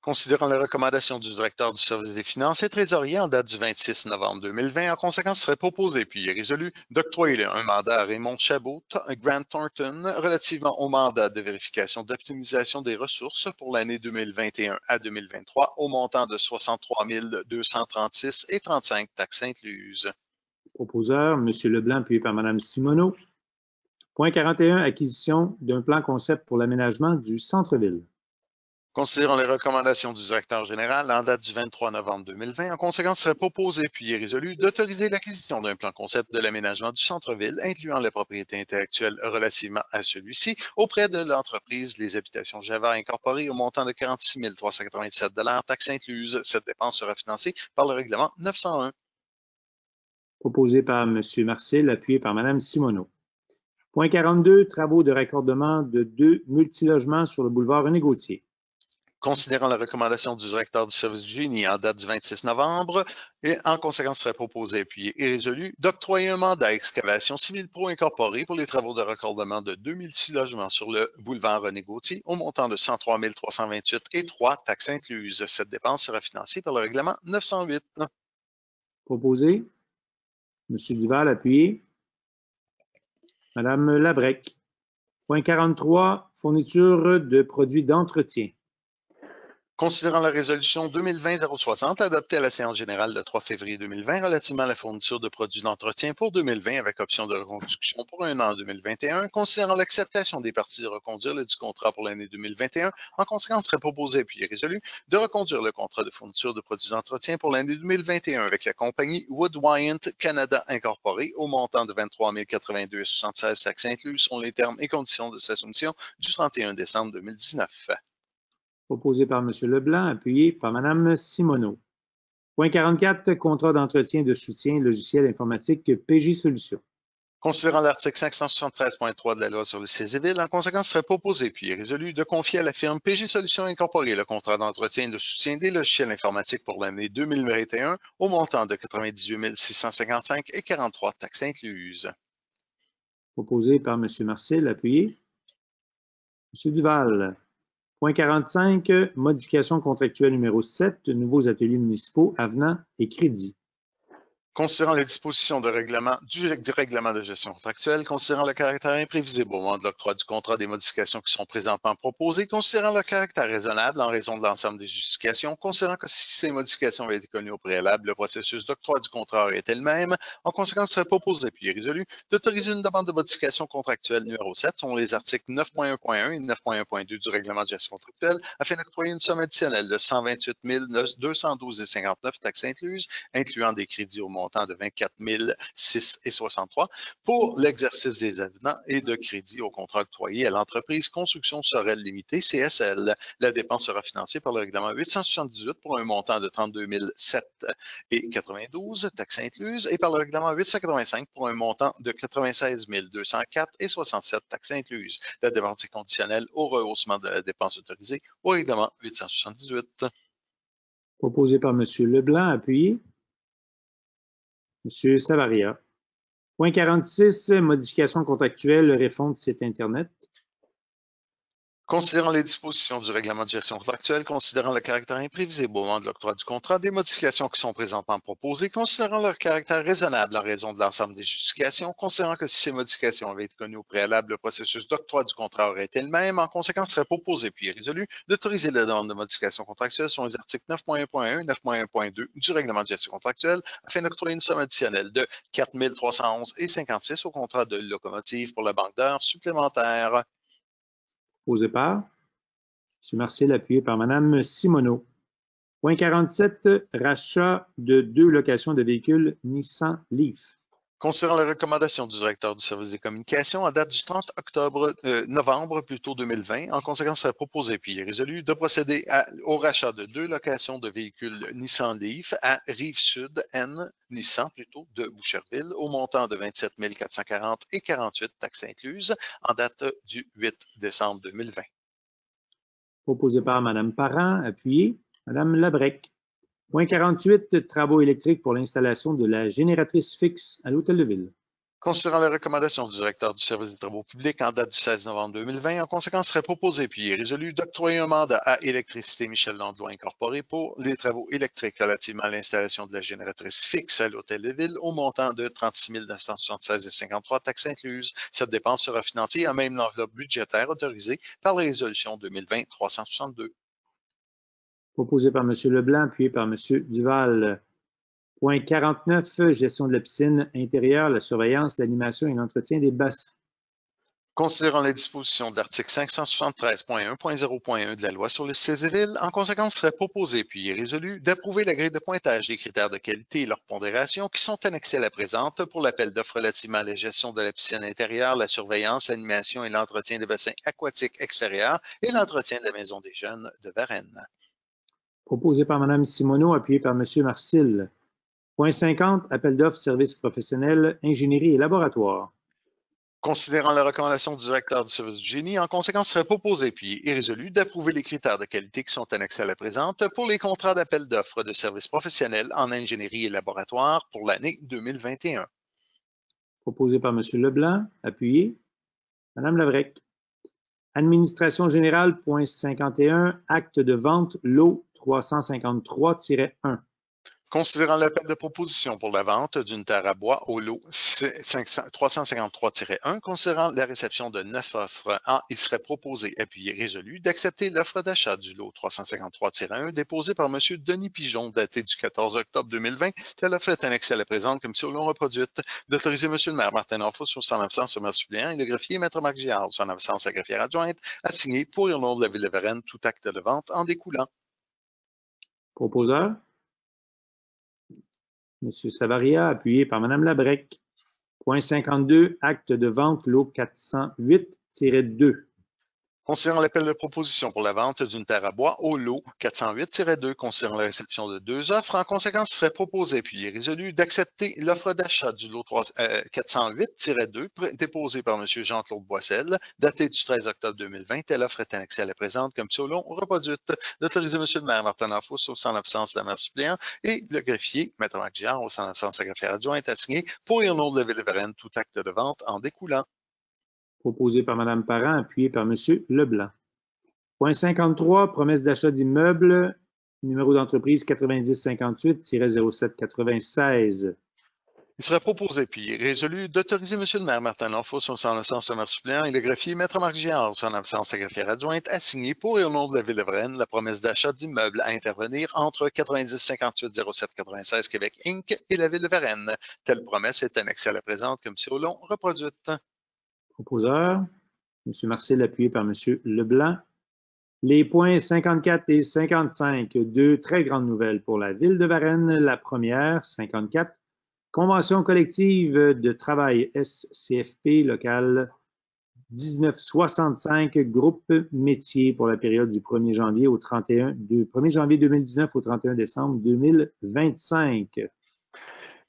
Considérant les recommandations du directeur du service des finances et trésorier en date du 26 novembre 2020, en conséquence, serait proposé puis est résolu d'octroyer un mandat à Raymond Chabot, Grant Thornton, relativement au mandat de vérification d'optimisation des ressources pour l'année 2021 à 2023 au montant de 63 236,35 taxes incluses. Proposeur, M. Leblanc, appuyé par Mme Simoneau. Point 41, acquisition d'un plan concept pour l'aménagement du centre-ville. Considérant les recommandations du directeur général en date du 23 novembre 2020, en conséquence, serait proposé puis est résolu d'autoriser l'acquisition d'un plan concept de l'aménagement du centre-ville, incluant la propriété intellectuelle relativement à celui-ci, auprès de l'entreprise Les Habitations Java Incorporée au montant de 46 397 $, taxes incluses. Cette dépense sera financée par le règlement 901. Proposé par M. Marcel, appuyé par Mme Simoneau. Point 42, travaux de raccordement de 2 multilogements sur le boulevard René-Gauthier. Considérant la recommandation du directeur du service du génie en date du 26 novembre, et en conséquence serait proposé puis est résolu d'octroyer un mandat à Excavation Civile Pro Incorporée pour les travaux de raccordement de 2 multilogements sur le boulevard René-Gauthier au montant de 103 328,03 taxes incluses. Cette dépense sera financée par le règlement 908. Proposé. M. Duval, appuyé. Mme Labrec. Point 43, fourniture de produits d'entretien. Considérant la résolution 2020-060 adoptée à la séance générale le 3 février 2020 relativement à la fourniture de produits d'entretien pour 2020 avec option de reconduction pour un an en 2021, considérant l'acceptation des parties de reconduire le du contrat pour l'année 2021, en conséquence serait proposé puis est résolu de reconduire le contrat de fourniture de produits d'entretien pour l'année 2021 avec la compagnie Wood Wyant Canada Incorporée au montant de 23 082,76 taxes incluses selon les termes et conditions de sa soumission du 31 décembre 2019. Proposé par M. Leblanc, appuyé par Mme Simoneau. Point 44, contrat d'entretien de soutien logiciel informatique PG Solutions. Considérant l'article 573.3 de la loi sur le civil, en conséquence, serait proposé puis est résolu de confier à la firme PG Solutions Incorporée le contrat d'entretien et de soutien des logiciels informatiques pour l'année 2021 au montant de 98 655,43 taxes incluses. Proposé par M. Marcel, appuyé. M. Duval. Point 45, modification contractuelle numéro 7, nouveaux ateliers municipaux, avenants et crédits. Considérant les dispositions du règlement de gestion contractuelle, considérant le caractère imprévisible au moment de l'octroi du contrat des modifications qui sont présentement proposées, considérant le caractère raisonnable en raison de l'ensemble des justifications, considérant que si ces modifications avaient été connues au préalable, le processus d'octroi du contrat aurait été le même, en conséquence, il serait proposé puis résolu d'autoriser une demande de modification contractuelle numéro 7 selon les articles 9.1.1 et 9.1.2 du règlement de gestion contractuelle afin d'octroyer une somme additionnelle de 128 212,59 taxes incluses, incluant des crédits au montant de 24 006,63 pour l'exercice des avenants et de crédits au contrat octroyé à l'entreprise Construction Sorel Limitée, CSL. La dépense sera financée par le règlement 878 pour un montant de 32 007,92 taxes incluses et par le règlement 885 pour un montant de 96 204,67 taxes incluses. La dépense est conditionnelle au rehaussement de la dépense autorisée au règlement 878. Proposé par M. Leblanc, appuyé. M. Savaria. Point 46, modification contractuelle, refonte site Internet. Considérant les dispositions du règlement de gestion contractuelle, considérant le caractère imprévisible au moment de l'octroi du contrat, des modifications qui sont présentement proposées, considérant leur caractère raisonnable en raison de l'ensemble des justifications, considérant que si ces modifications avaient été connues au préalable, le processus d'octroi du contrat aurait été le même, en conséquence, serait proposé puis résolu d'autoriser la demande de modification contractuelle selon les articles 9.1.1 et 9.1.2 du règlement de gestion contractuelle afin d'octroyer une somme additionnelle de 4 311,56 au contrat de locomotive pour la banque d'heures supplémentaire. Proposé par M. Marcel, appuyé par Mme Simoneau. Point 47, rachat de 2 locations de véhicules Nissan Leaf. Considérant la recommandation du directeur du service des communications en date du 30 novembre 2020, en conséquence, serait proposé puis résolu de procéder au rachat de 2 locations de véhicules Nissan Leaf à Rive-Sud N Nissan plutôt de Boucherville au montant de 27 440,48 taxes incluses en date du 8 décembre 2020. Proposé par Mme Parent, appuyé. Mme Labrec. Point 48, travaux électriques pour l'installation de la génératrice fixe à l'Hôtel de Ville. Considérant la recommandation du directeur du service des travaux publics en date du 16 novembre 2020, en conséquence, serait proposé puis résolu d'octroyer un mandat à Électricité Michel Landlois Incorporé pour les travaux électriques relativement à l'installation de la génératrice fixe à l'Hôtel de Ville au montant de 36 976,53 taxes incluses. Cette dépense sera financée à même l'enveloppe budgétaire autorisée par la résolution 2020-362. Proposé par M. Leblanc, appuyé par M. Duval. Point 49, gestion de la piscine intérieure, la surveillance, l'animation et l'entretien des bassins. Considérant les dispositions de l'article 573.1.0.1 de la loi sur les civils, en conséquence, serait proposé puis résolu d'approuver la grille de pointage des critères de qualité et leur pondération qui sont annexés à la présente pour l'appel d'offres relativement à la gestion de la piscine intérieure, la surveillance, l'animation et l'entretien des bassins aquatiques extérieurs et l'entretien de la maison des jeunes de Varennes. Proposé par Mme Simoneau, appuyé par M. Marcil. Point 50, appel d'offres, services professionnels, ingénierie et laboratoire. Considérant la recommandation du directeur du service du génie, en conséquence, serait proposé puis résolu d'approuver les critères de qualité qui sont annexés à la présente pour les contrats d'appel d'offres de services professionnels en ingénierie et laboratoire pour l'année 2021. Proposé par M. Leblanc, appuyé. Mme Labrec. Administration générale, point 51, acte de vente, lot 353-1. Considérant l'appel de proposition pour la vente d'une terre à bois au lot 353-1, considérant la réception de 9 offres, il serait proposé, appuyé, résolu, d'accepter l'offre d'achat du lot 353-1 déposée par M. Denis Pigeon, daté du 14 octobre 2020. Telle offre est annexée à la présente comme si au long reproduite, d'autoriser M. le maire Martin Orfus sur son absence au maire suppléant et le greffier Maître Marc Giard, son absence la greffière adjointe, à signer pour et au nom de la Ville de Varennes tout acte de vente en découlant. Proposeur. M. Savaria, appuyé par Mme Labrec. Point 52, acte de vente, lot 408-2. Considérant l'appel de proposition pour la vente d'une terre à bois au lot 408-2, considérant la réception de 2 offres, en conséquence, serait proposé puis résolu d'accepter l'offre d'achat du lot 408-2 déposée par M. Jean-Claude Boissel, datée du 13 octobre 2020. Telle offre est annexée à la présente comme si au long reproduite, d'autoriser M. le maire Martin Orfus au sans absence de la maire suppléant et le greffier, Maître Marc Giard, au sans absence de la greffière adjointe, à signer pour et au nom de la Ville de Varennes tout acte de vente en découlant. Proposé par Mme Parent, appuyé par M. Leblanc. Point 53, promesse d'achat d'immeubles, numéro d'entreprise 9058-0796. Il serait proposé puis résolu d'autoriser M. le maire Martin Lanfos, en son absence le maire suppléant, et le greffier Maître Marc Giard, en son absence la greffière adjointe, à signer pour et au nom de la Ville de Varennes la promesse d'achat d'immeubles à intervenir entre 90 58 07 96 Québec Inc. et la Ville de Varennes. Telle promesse est annexée à la présente comme si au long reproduite. Proposeur, M. Marcel, appuyé par M. Leblanc. Les points 54 et 55, deux très grandes nouvelles pour la Ville de Varennes. La première, 54, convention collective de travail SCFP local 1965, groupe métier pour la période du 1er janvier au 1er janvier 2019 au 31 décembre 2025.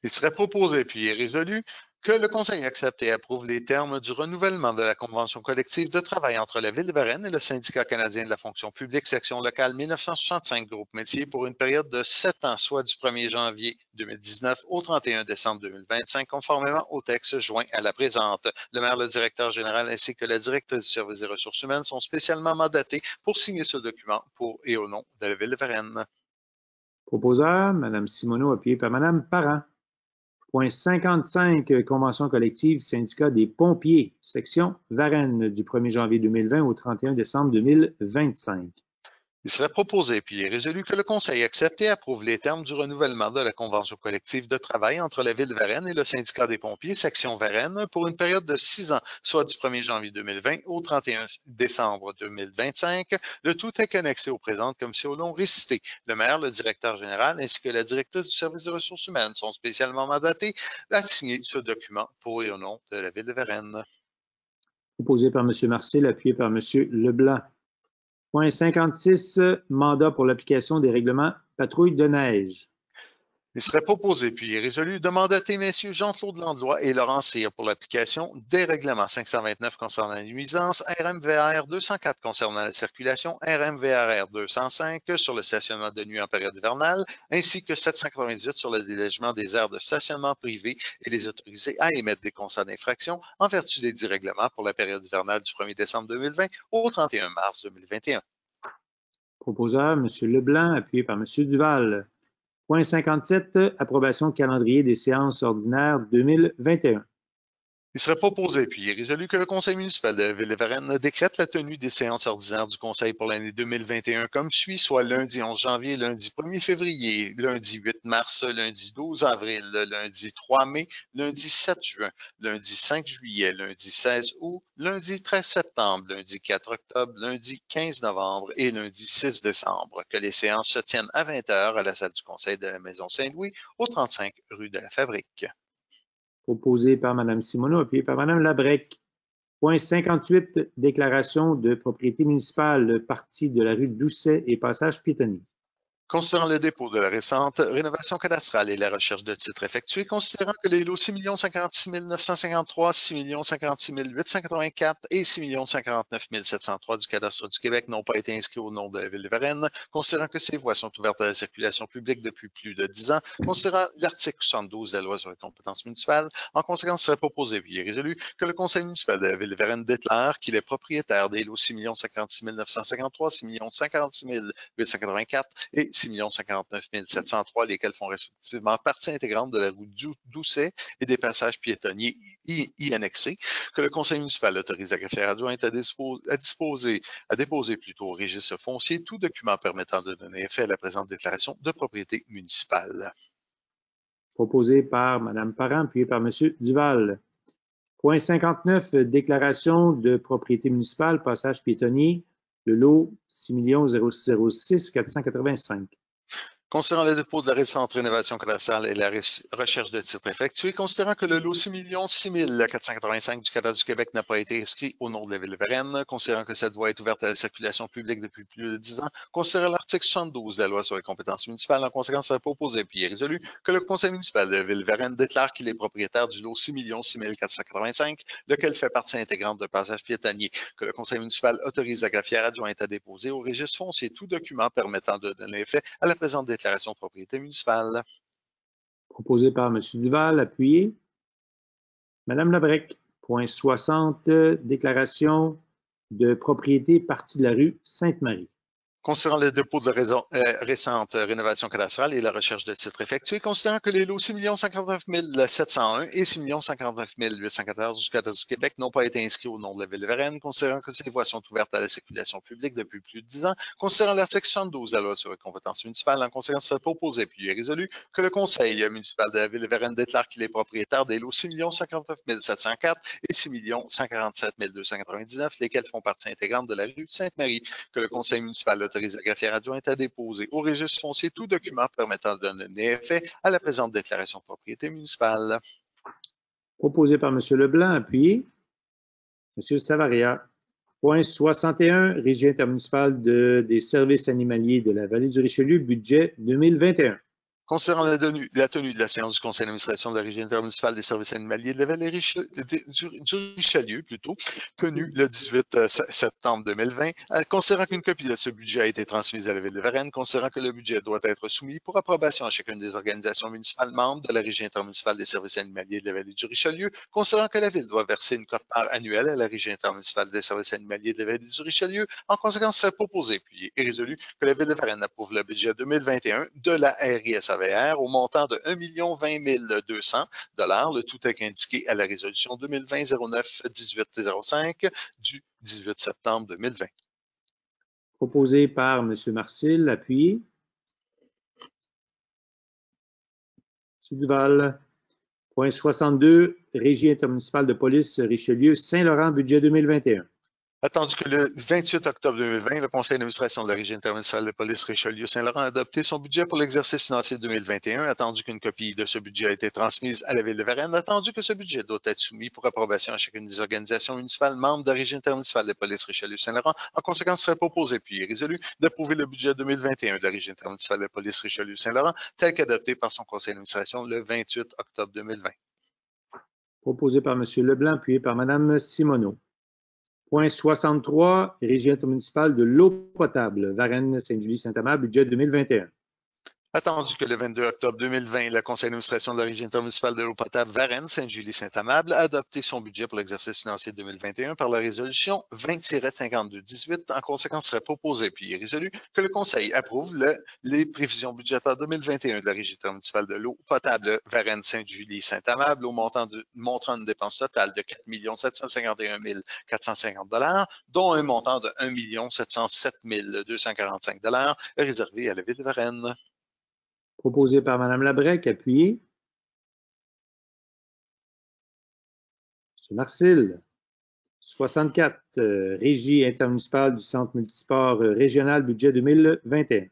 Il serait proposé puis résolu que le Conseil accepte et approuve les termes du renouvellement de la convention collective de travail entre la Ville de Varennes et le Syndicat canadien de la fonction publique, section locale 1965, groupe métier, pour une période de 7 ans, soit du 1er janvier 2019 au 31 décembre 2025, conformément au texte joint à la présente. Le maire, le directeur général ainsi que la directrice du service des ressources humaines sont spécialement mandatés pour signer ce document pour et au nom de la Ville de Varennes. Proposeur, Mme Simoneau, appuyée par Mme Parent. Point 55, convention collective syndicat des pompiers, section Varennes, du 1er janvier 2020 au 31 décembre 2025. Il serait proposé puis résolu que le Conseil accepte et approuve les termes du renouvellement de la convention collective de travail entre la Ville de Varennes et le Syndicat des pompiers, section Varennes, pour une période de 6 ans, soit du 1er janvier 2020 au 31 décembre 2025. Le tout est connexé au présent comme si au long récité. Le maire, le directeur général ainsi que la directrice du service des ressources humaines sont spécialement mandatés à signer ce document pour et au nom de la Ville de Varennes. Proposé par M. Marcel, appuyé par M. Leblanc. Point 56, mandat pour l'application des règlements patrouille de neige. Il serait proposé puis résolu de mandater messieurs Jean-Claude Landlois et Laurent Cyr pour l'application des règlements 529 concernant les nuisances, RMVR 204 concernant la circulation, RMVRR 205 sur le stationnement de nuit en période hivernale, ainsi que 798 sur le délègement des aires de stationnement privées et les autoriser à émettre des constats d'infraction en vertu des 10 règlements pour la période hivernale du 1er décembre 2020 au 31 mars 2021. Proposeur, M. Leblanc, appuyé par M. Duval. Point 57, approbation calendrier des séances ordinaires 2021. Il serait proposé puis résolu que le Conseil municipal de la Ville de Varennes décrète la tenue des séances ordinaires du Conseil pour l'année 2021 comme suit, soit lundi 11 janvier, lundi 1er février, lundi 8 mars, lundi 12 avril, lundi 3 mai, lundi 7 juin, lundi 5 juillet, lundi 16 août, lundi 13 septembre, lundi 4 octobre, lundi 15 novembre et lundi 6 décembre. Que les séances se tiennent à 20 h à la salle du Conseil de la Maison Saint-Louis, au 35 rue de la Fabrique. Proposé par Mme Simoneau, appuyé par Mme Labrec. Point 58, déclaration de propriété municipale, partie de la rue Doucet et passage piétonnier. Considérant le dépôt de la récente rénovation cadastrale et la recherche de titres effectués, considérant que les lots 6 56 953, 6 56 884 et 6 059 703 du cadastre du Québec n'ont pas été inscrits au nom de la Ville de Varennes, considérant que ces voies sont ouvertes à la circulation publique depuis plus de 10 ans, considérant l'article 72 de la loi sur les compétences municipales, en conséquence, serait proposé puis résolu que le Conseil municipal de la Ville de Varennes déclare qu'il est propriétaire des lots 6 56 953, 6 56 884 et 6 059 703, lesquels font respectivement partie intégrante de la rue Doucet et des passages piétonniers y annexés, que le Conseil municipal autorise la greffière adjointe à déposer au registre foncier tout document permettant de donner effet à la présente déclaration de propriété municipale. Proposé par Mme Parent, appuyé par M. Duval. Point 59, déclaration de propriété municipale, passage piétonnier, le lot 6 006 485. Considérant le dépôt de la récente rénovation cadastrale et la recherche de titres effectués, considérant que le lot 6 485 du cadastre du Québec n'a pas été inscrit au nom de la Ville de Varennes, considérant que cette voie est ouverte à la circulation publique depuis plus de 10 ans, considérant l'article 72 de la loi sur les compétences municipales, en conséquence, serait proposé puis résolu que le Conseil municipal de la Ville de Varennes déclare qu'il est propriétaire du lot 6 485, lequel fait partie intégrante de passage piétonnier, que le Conseil municipal autorise la greffière adjointe à déposer au registre foncier tout document permettant de donner effet à la présente déclaration de propriété municipale. Proposé par M. Duval, appuyé. Mme Labrec, point 60, déclaration de propriété partie de la rue Sainte-Marie. Considérant le dépôt de la récente rénovation cadastrale et la recherche de titres effectués, considérant que les lots 6 059 701 et 6 059 814 du Cadastre du Québec n'ont pas été inscrits au nom de la Ville de Varennes, considérant que ces voies sont ouvertes à la circulation publique depuis plus de 10 ans, considérant l'article 72 de la loi sur les compétences municipales, en conséquence, c'est proposé puis est résolu que le Conseil municipal de la Ville de Varennes déclare qu'il est propriétaire des lots 6 059 704 et 6 147 299, lesquels font partie intégrante de la rue Sainte-Marie, que le Conseil municipal autorise la greffière adjointe à déposer au registre foncier tout document permettant de donner effet à la présente déclaration de propriété municipale. Proposé par M. Leblanc, appuyé. M. Savaria. Point 61, Régie intermunicipale des services animaliers de la Vallée du Richelieu, budget 2021. Considérant la tenue de la séance du Conseil d'administration de la Régie intermunicipale des services animaliers de la Vallée du Richelieu, tenue le 18 septembre 2020, considérant qu'une copie de ce budget a été transmise à la Ville de Varennes, considérant que le budget doit être soumis pour approbation à chacune des organisations municipales membres de la Régie intermunicipale des services animaliers de la Vallée du Richelieu, considérant que la Ville doit verser une quote-part annuelle à la Régie intermunicipale des services animaliers de la Vallée du Richelieu, en conséquence serait proposé puis est résolu que la Ville de Varennes approuve le budget 2021 de la RISAVR au montant de 1 020 200 $, le tout est indiqué à la résolution 2020-09-1805 du 18 septembre 2020. Proposé par M. Marcil, appuyé. M. Duval. Point 62, Régie intermunicipale de police Richelieu Saint-Laurent, budget 2021. Attendu que le 28 octobre 2020, le Conseil d'administration de la Régie intermunicipale de police Richelieu-Saint-Laurent a adopté son budget pour l'exercice financier 2021, attendu qu'une copie de ce budget a été transmise à la Ville de Varennes, attendu que ce budget doit être soumis pour approbation à chacune des organisations municipales membres de la Régie intermunicipale de police Richelieu-Saint-Laurent, en conséquence serait proposé puis est résolu d'approuver le budget 2021 de la Régie intermunicipale de police Richelieu-Saint-Laurent, tel qu'adopté par son Conseil d'administration le 28 octobre 2020. Proposé par M. Leblanc, appuyé par Mme Simoneau. Point 63, Régie intermunicipale de l'eau potable, Varennes, Sainte-Julie-Saint-Amand, budget 2021. Attendu que le 22 octobre 2020, le Conseil d'administration de la Régie intermunicipale de l'eau potable Varennes, Sainte-Julie-Saint-Amable a adopté son budget pour l'exercice financier 2021 par la résolution 20-5218. En conséquence, serait proposé puis est résolu que le Conseil approuve les prévisions budgétaires 2021 de la Régie intermunicipale de l'eau potable Varennes, Sainte-Julie-Saint-Amable au montant une dépense totale de 4 751 450 $, dont un montant de 1 707 245 $ est réservé à la Ville de Varennes. Proposé par Mme Labrec, appuyé. M. Marcil. 64, Régie intermunicipale du Centre multisport régional, budget 2021.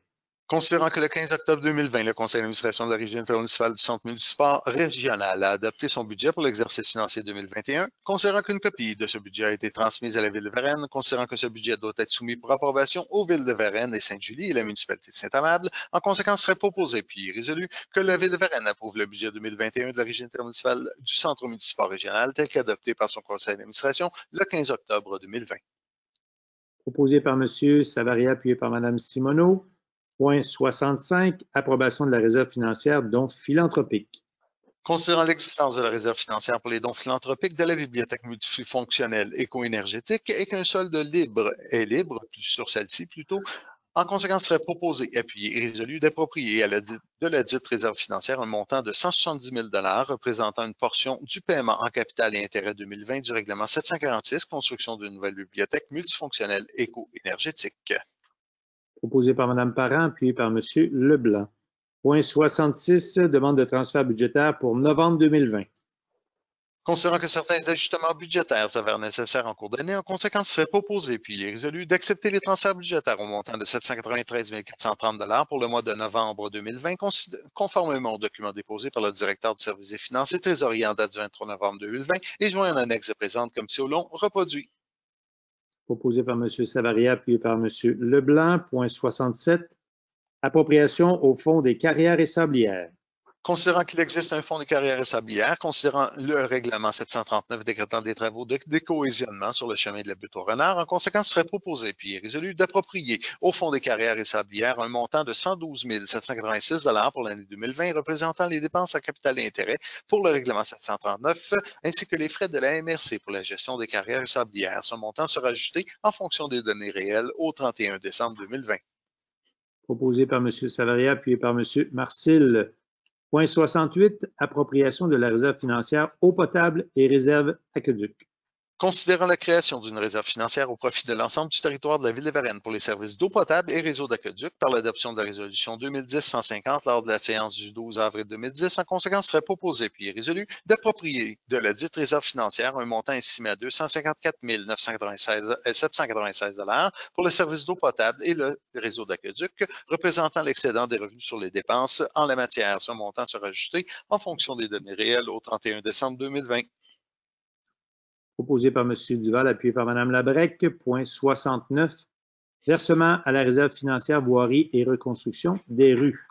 Considérant que le 15 octobre 2020, le Conseil d'administration de la Régie intermunicipale du Centre multisport régional a adopté son budget pour l'exercice financier 2021, considérant qu'une copie de ce budget a été transmise à la Ville de Varennes, considérant que ce budget doit être soumis pour approbation aux villes de Varennes et Sainte-Julie et la municipalité de Saint-Amable, en conséquence serait proposé puis résolu que la Ville de Varennes approuve le budget 2021 de la Régie intermunicipale du Centre multisport régional tel qu'adopté par son Conseil d'administration le 15 octobre 2020. Proposé par M. Savaria, appuyé par Mme Simoneau. Point 65, approbation de la réserve financière dons philanthropiques. Considérant l'existence de la réserve financière pour les dons philanthropiques de la bibliothèque multifonctionnelle éco-énergétique et qu'un solde libre sur celle-ci plutôt, en conséquence serait proposé, appuyé et résolu d'approprier de la dite réserve financière un montant de 170 000 $ représentant une portion du paiement en capital et intérêts 2020 du règlement 746, construction d'une nouvelle bibliothèque multifonctionnelle éco-énergétique. Proposé par Mme Parent, appuyé par M. Leblanc. Point 66, demande de transfert budgétaire pour novembre 2020. Considérant que certains ajustements budgétaires s'avèrent nécessaires en cours d'année, en conséquence, serait proposé puis il est résolu d'accepter les transferts budgétaires au montant de 793 430 $ pour le mois de novembre 2020, conformément au document déposé par le directeur du service des finances et trésorier en date du 23 novembre 2020 et joint en annexe et présente comme si au long reproduit. Proposé par M. Savaria, appuyé par M. Leblanc. Point 67, appropriation au Fonds des carrières et sablières. Considérant qu'il existe un fonds de carrières et sablières, considérant le règlement 739 décrétant des travaux de décohésionnement sur le chemin de la butte au renard, en conséquence, serait proposé puis résolu d'approprier au fonds des carrières et sablières un montant de 112 786 $ pour l'année 2020, représentant les dépenses en capital et intérêts pour le règlement 739, ainsi que les frais de la MRC pour la gestion des carrières et sablières. Ce montant sera ajusté en fonction des données réelles au 31 décembre 2020. Proposé par M. Savaria, appuyé par M. Marcil. Point 68, appropriation de la réserve financière eau potable et réserve aqueduc. Considérant la création d'une réserve financière au profit de l'ensemble du territoire de la Ville de Varennes pour les services d'eau potable et réseau d'aqueduc par l'adoption de la résolution 2010-150 lors de la séance du 12 avril 2010, en conséquence, serait proposé puis résolu d'approprier de la dite réserve financière un montant estimé à 254 796 $ pour le service d'eau potable et le réseau d'aqueduc, représentant l'excédent des revenus sur les dépenses en la matière. Ce montant sera ajusté en fonction des données réelles au 31 décembre 2020. Proposé par M. Duval, appuyé par Mme Labrec. Point 69, versement à la réserve financière voirie et reconstruction des rues.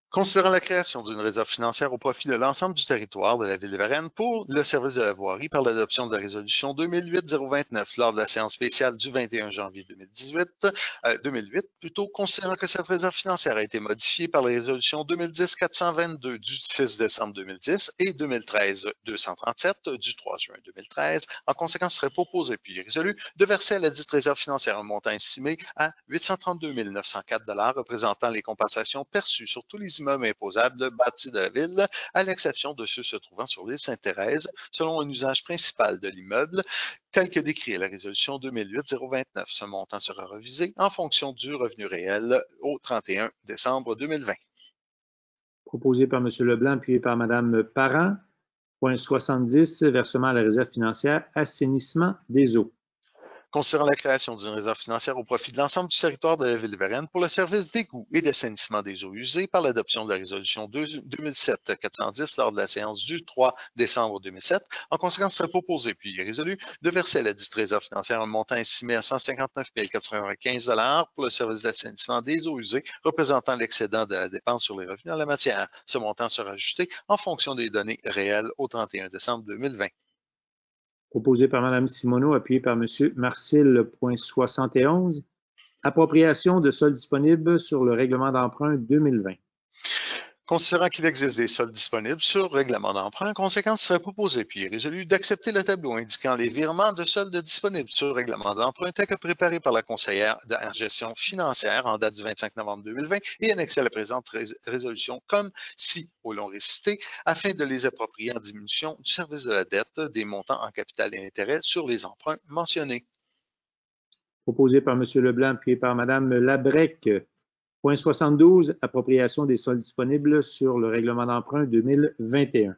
Considérant la création d'une réserve financière au profit de l'ensemble du territoire de la Ville de Varennes pour le service de la voirie par l'adoption de la résolution 2008-029 lors de la séance spéciale du 21 janvier 2008, considérant que cette réserve financière a été modifiée par les résolutions 2010-422 du 6 décembre 2010 et 2013-237 du 3 juin 2013, en conséquence serait proposé puis résolu de verser à la dite réserve financière un montant estimé à 832 904 $ représentant les compensations perçues sur tous les immeubles imposables bâtis de la ville, à l'exception de ceux se trouvant sur l'île Sainte-Thérèse, selon un usage principal de l'immeuble, tel que décrit à la résolution 2008-029. Ce montant sera revisé en fonction du revenu réel au 31 décembre 2020. Proposé par M. Leblanc, appuyé par Mme Parent. Point 70, versement à la réserve financière assainissement des eaux. Considérant la création d'une réserve financière au profit de l'ensemble du territoire de la Ville de Varennes pour le service d'égout et d'assainissement des eaux usées par l'adoption de la résolution 2007-410 lors de la séance du 3 décembre 2007, en conséquence serait proposé puis résolu de verser à la dite réserve financière un montant estimé à 159 495 $ pour le service d'assainissement des eaux usées représentant l'excédent de la dépense sur les revenus en la matière. Ce montant sera ajusté en fonction des données réelles au 31 décembre 2020. Proposé par Mme Simoneau, appuyé par M. Marcil. Point 71, appropriation de soldes disponibles sur le règlement d'emprunt 2020. Considérant qu'il existe des soldes disponibles sur règlement d'emprunt, en conséquence, serait proposé puis résolu d'accepter le tableau indiquant les virements de soldes disponibles sur règlement d'emprunt tel que préparé par la conseillère en gestion financière en date du 25 novembre 2020 et annexé à la présente résolution comme si au long récité, afin de les approprier en diminution du service de la dette des montants en capital et intérêts sur les emprunts mentionnés. Proposé par M. Leblanc, appuyé par Mme Labrec. Point 72, appropriation des soldes disponibles sur le règlement d'emprunt 2021.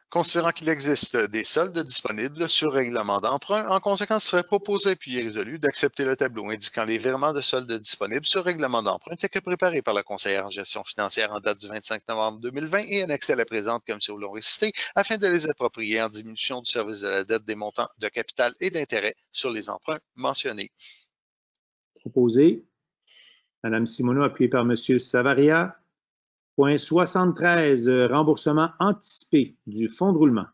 Considérant qu'il existe des soldes disponibles sur règlement d'emprunt, en conséquence, serait proposé puis résolu d'accepter le tableau indiquant les virements de soldes disponibles sur règlement d'emprunt tel que préparé par la conseillère en gestion financière en date du 25 novembre 2020 et annexé à la présente comme si au long récité, afin de les approprier en diminution du service de la dette des montants de capital et d'intérêt sur les emprunts mentionnés. Proposé. Mme Simoneau, appuyée par M. Savaria. Point 73, remboursement anticipé du fonds de roulement.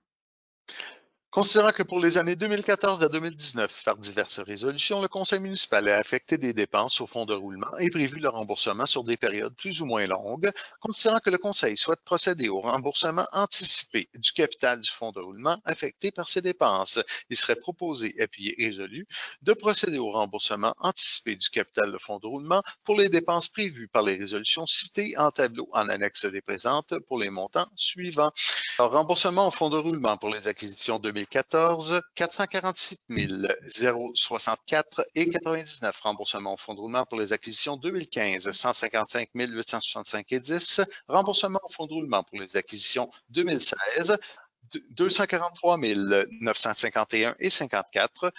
Considérant que pour les années 2014 à 2019, par diverses résolutions, le Conseil municipal a affecté des dépenses au fonds de roulement et prévu le remboursement sur des périodes plus ou moins longues, considérant que le Conseil souhaite procéder au remboursement anticipé du capital du fonds de roulement affecté par ces dépenses, il serait proposé, appuyé et résolu, de procéder au remboursement anticipé du capital de fonds de roulement pour les dépenses prévues par les résolutions citées en tableau en annexe des présentes pour les montants suivants. Alors, remboursement au fonds de roulement pour les acquisitions 2014, 446 064 et 99. Remboursement au fonds de roulement pour les acquisitions 2015, 155 865 et 10. Remboursement au fonds de roulement pour les acquisitions 2016, 243 951 et 54,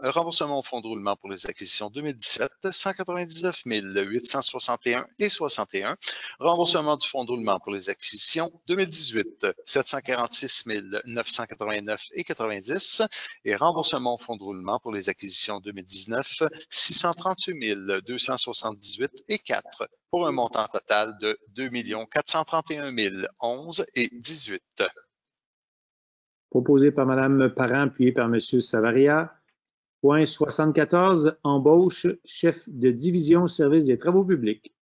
remboursement au fonds de roulement pour les acquisitions 2017, 199 861 et 61, remboursement du fonds de roulement pour les acquisitions 2018, 746 989 et 90, et remboursement au fonds de roulement pour les acquisitions 2019, 638 278 et 4, pour un montant total de 2 431 011 et 18. Proposé par Mme Parent, appuyé par M. Savaria. Point 74, embauche chef de division service des travaux publics.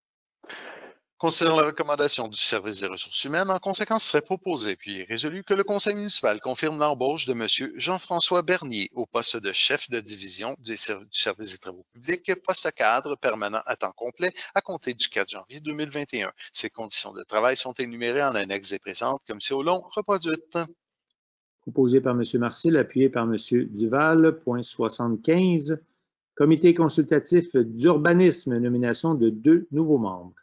Considérant la recommandation du service des ressources humaines, en conséquence, serait proposé puis résolu que le conseil municipal confirme l'embauche de M. Jean-François Bernier au poste de chef de division du service des travaux publics, poste cadre permanent à temps complet à compter du 4 janvier 2021. Ces conditions de travail sont énumérées en annexe et présentes comme c'est au long reproduites. Proposé par M. Marcil, appuyé par M. Duval. Point 75. Comité consultatif d'urbanisme, nomination de 2 nouveaux membres.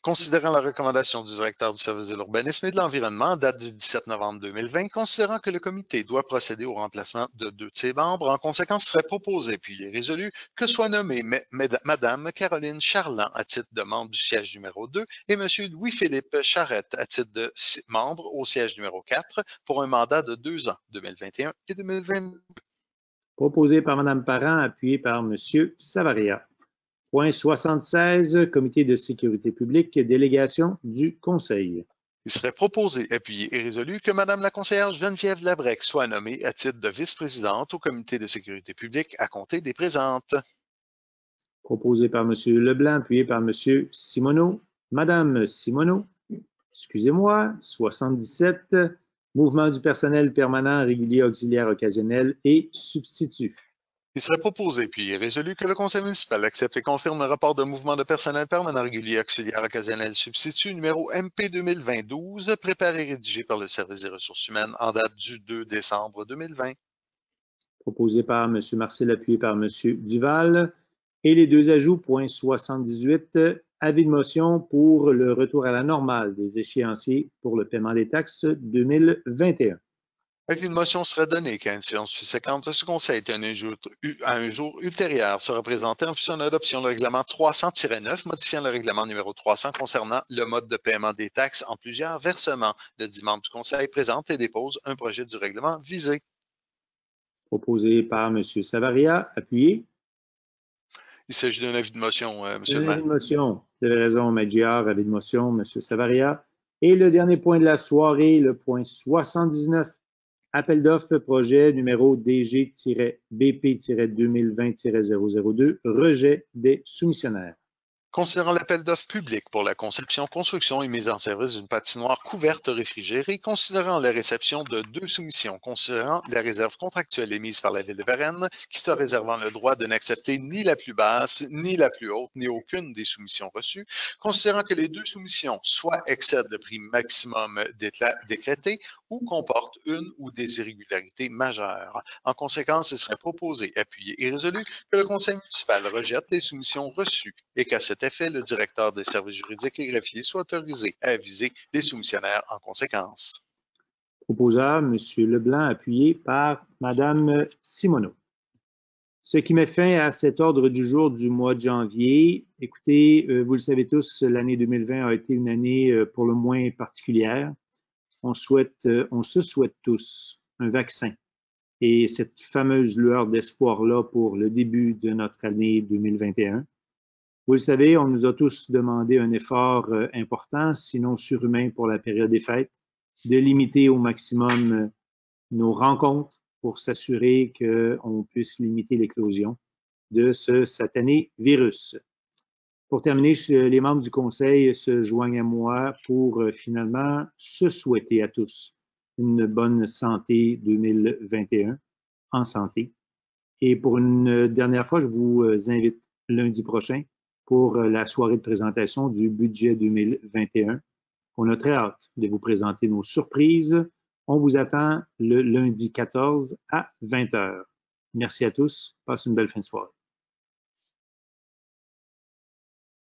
Considérant la recommandation du directeur du service de l'urbanisme et de l'environnement, date du 17 novembre 2020, considérant que le comité doit procéder au remplacement de 2 de ses membres, en conséquence serait proposé puis il est résolu que soit nommé Madame Caroline Charland à titre de membre du siège numéro 2 et M. Louis-Philippe Charette à titre de membre au siège numéro 4 pour un mandat de 2 ans, 2021 et 2022. Proposé par Mme Parent, appuyé par M. Savaria. Point 76, Comité de sécurité publique, délégation du Conseil. Il serait proposé, appuyé et résolu que Mme la conseillère Geneviève Labrec soit nommée à titre de vice-présidente au Comité de sécurité publique à compter des présentes. Proposé par M. Leblanc, appuyé par M. Simoneau. Mme Simoneau, excusez-moi, 77, Mouvement du personnel permanent, régulier, auxiliaire, occasionnel et substitut. Il serait proposé puis résolu que le conseil municipal accepte et confirme le rapport de mouvement de personnel permanent régulier auxiliaire occasionnel substitut numéro MP 2020-12 préparé et rédigé par le service des ressources humaines en date du 2 décembre 2020. Proposé par M. Marcel, appuyé par M. Duval. Et les 2 ajouts, point 78, avis de motion pour le retour à la normale des échéanciers pour le paiement des taxes 2021. Avis de motion serait donné qu'à une séance subséquente, ce conseil à un jour ultérieur sera présenté en vue de l'adoption du règlement 300-9 modifiant le règlement numéro 300 concernant le mode de paiement des taxes en plusieurs versements. Le 10 membres du conseil présente et dépose un projet du règlement visé. Proposé par M. Savaria, appuyé. Il s'agit d'un avis de motion, M. le Un maire. avis de motion. Vous avez raison, Maggiar, avis de motion, M. Savaria. Et le dernier point de la soirée, le point 79. Appel d'offres projet numéro DG-BP-2020-002, rejet des soumissionnaires. Considérant l'appel d'offres public pour la conception, construction et mise en service d'une patinoire couverte réfrigérée, considérant la réception de 2 soumissions, considérant la réserve contractuelle émise par la Ville de Varennes, qui se réservant le droit de n'accepter ni la plus basse, ni la plus haute, ni aucune des soumissions reçues, considérant que les 2 soumissions soit excèdent le prix maximum décrété ou comportent une ou des irrégularités majeures. En conséquence, il serait proposé, appuyé et résolu que le conseil municipal rejette les soumissions reçues et qu'à cet effet, le directeur des services juridiques et greffiers soit autorisé à aviser les soumissionnaires en conséquence. Proposeur, M. Leblanc, appuyé par Mme Simoneau. Ce qui met fin à cet ordre du jour du mois de janvier. Écoutez, vous le savez tous, l'année 2020 a été une année pour le moins particulière. On se souhaite tous un vaccin et cette fameuse lueur d'espoir-là pour le début de notre année 2021. Vous le savez, on nous a tous demandé un effort important, sinon surhumain pour la période des fêtes, de limiter au maximum nos rencontres pour s'assurer qu'on puisse limiter l'éclosion de ce satané virus. Pour terminer, les membres du Conseil se joignent à moi pour finalement se souhaiter à tous une bonne santé 2021 en santé. Et pour une dernière fois, je vous invite lundi prochain pour la soirée de présentation du budget 2021. On a très hâte de vous présenter nos surprises. On vous attend le lundi 14 à 20h. Merci à tous. Passez une belle fin de soirée.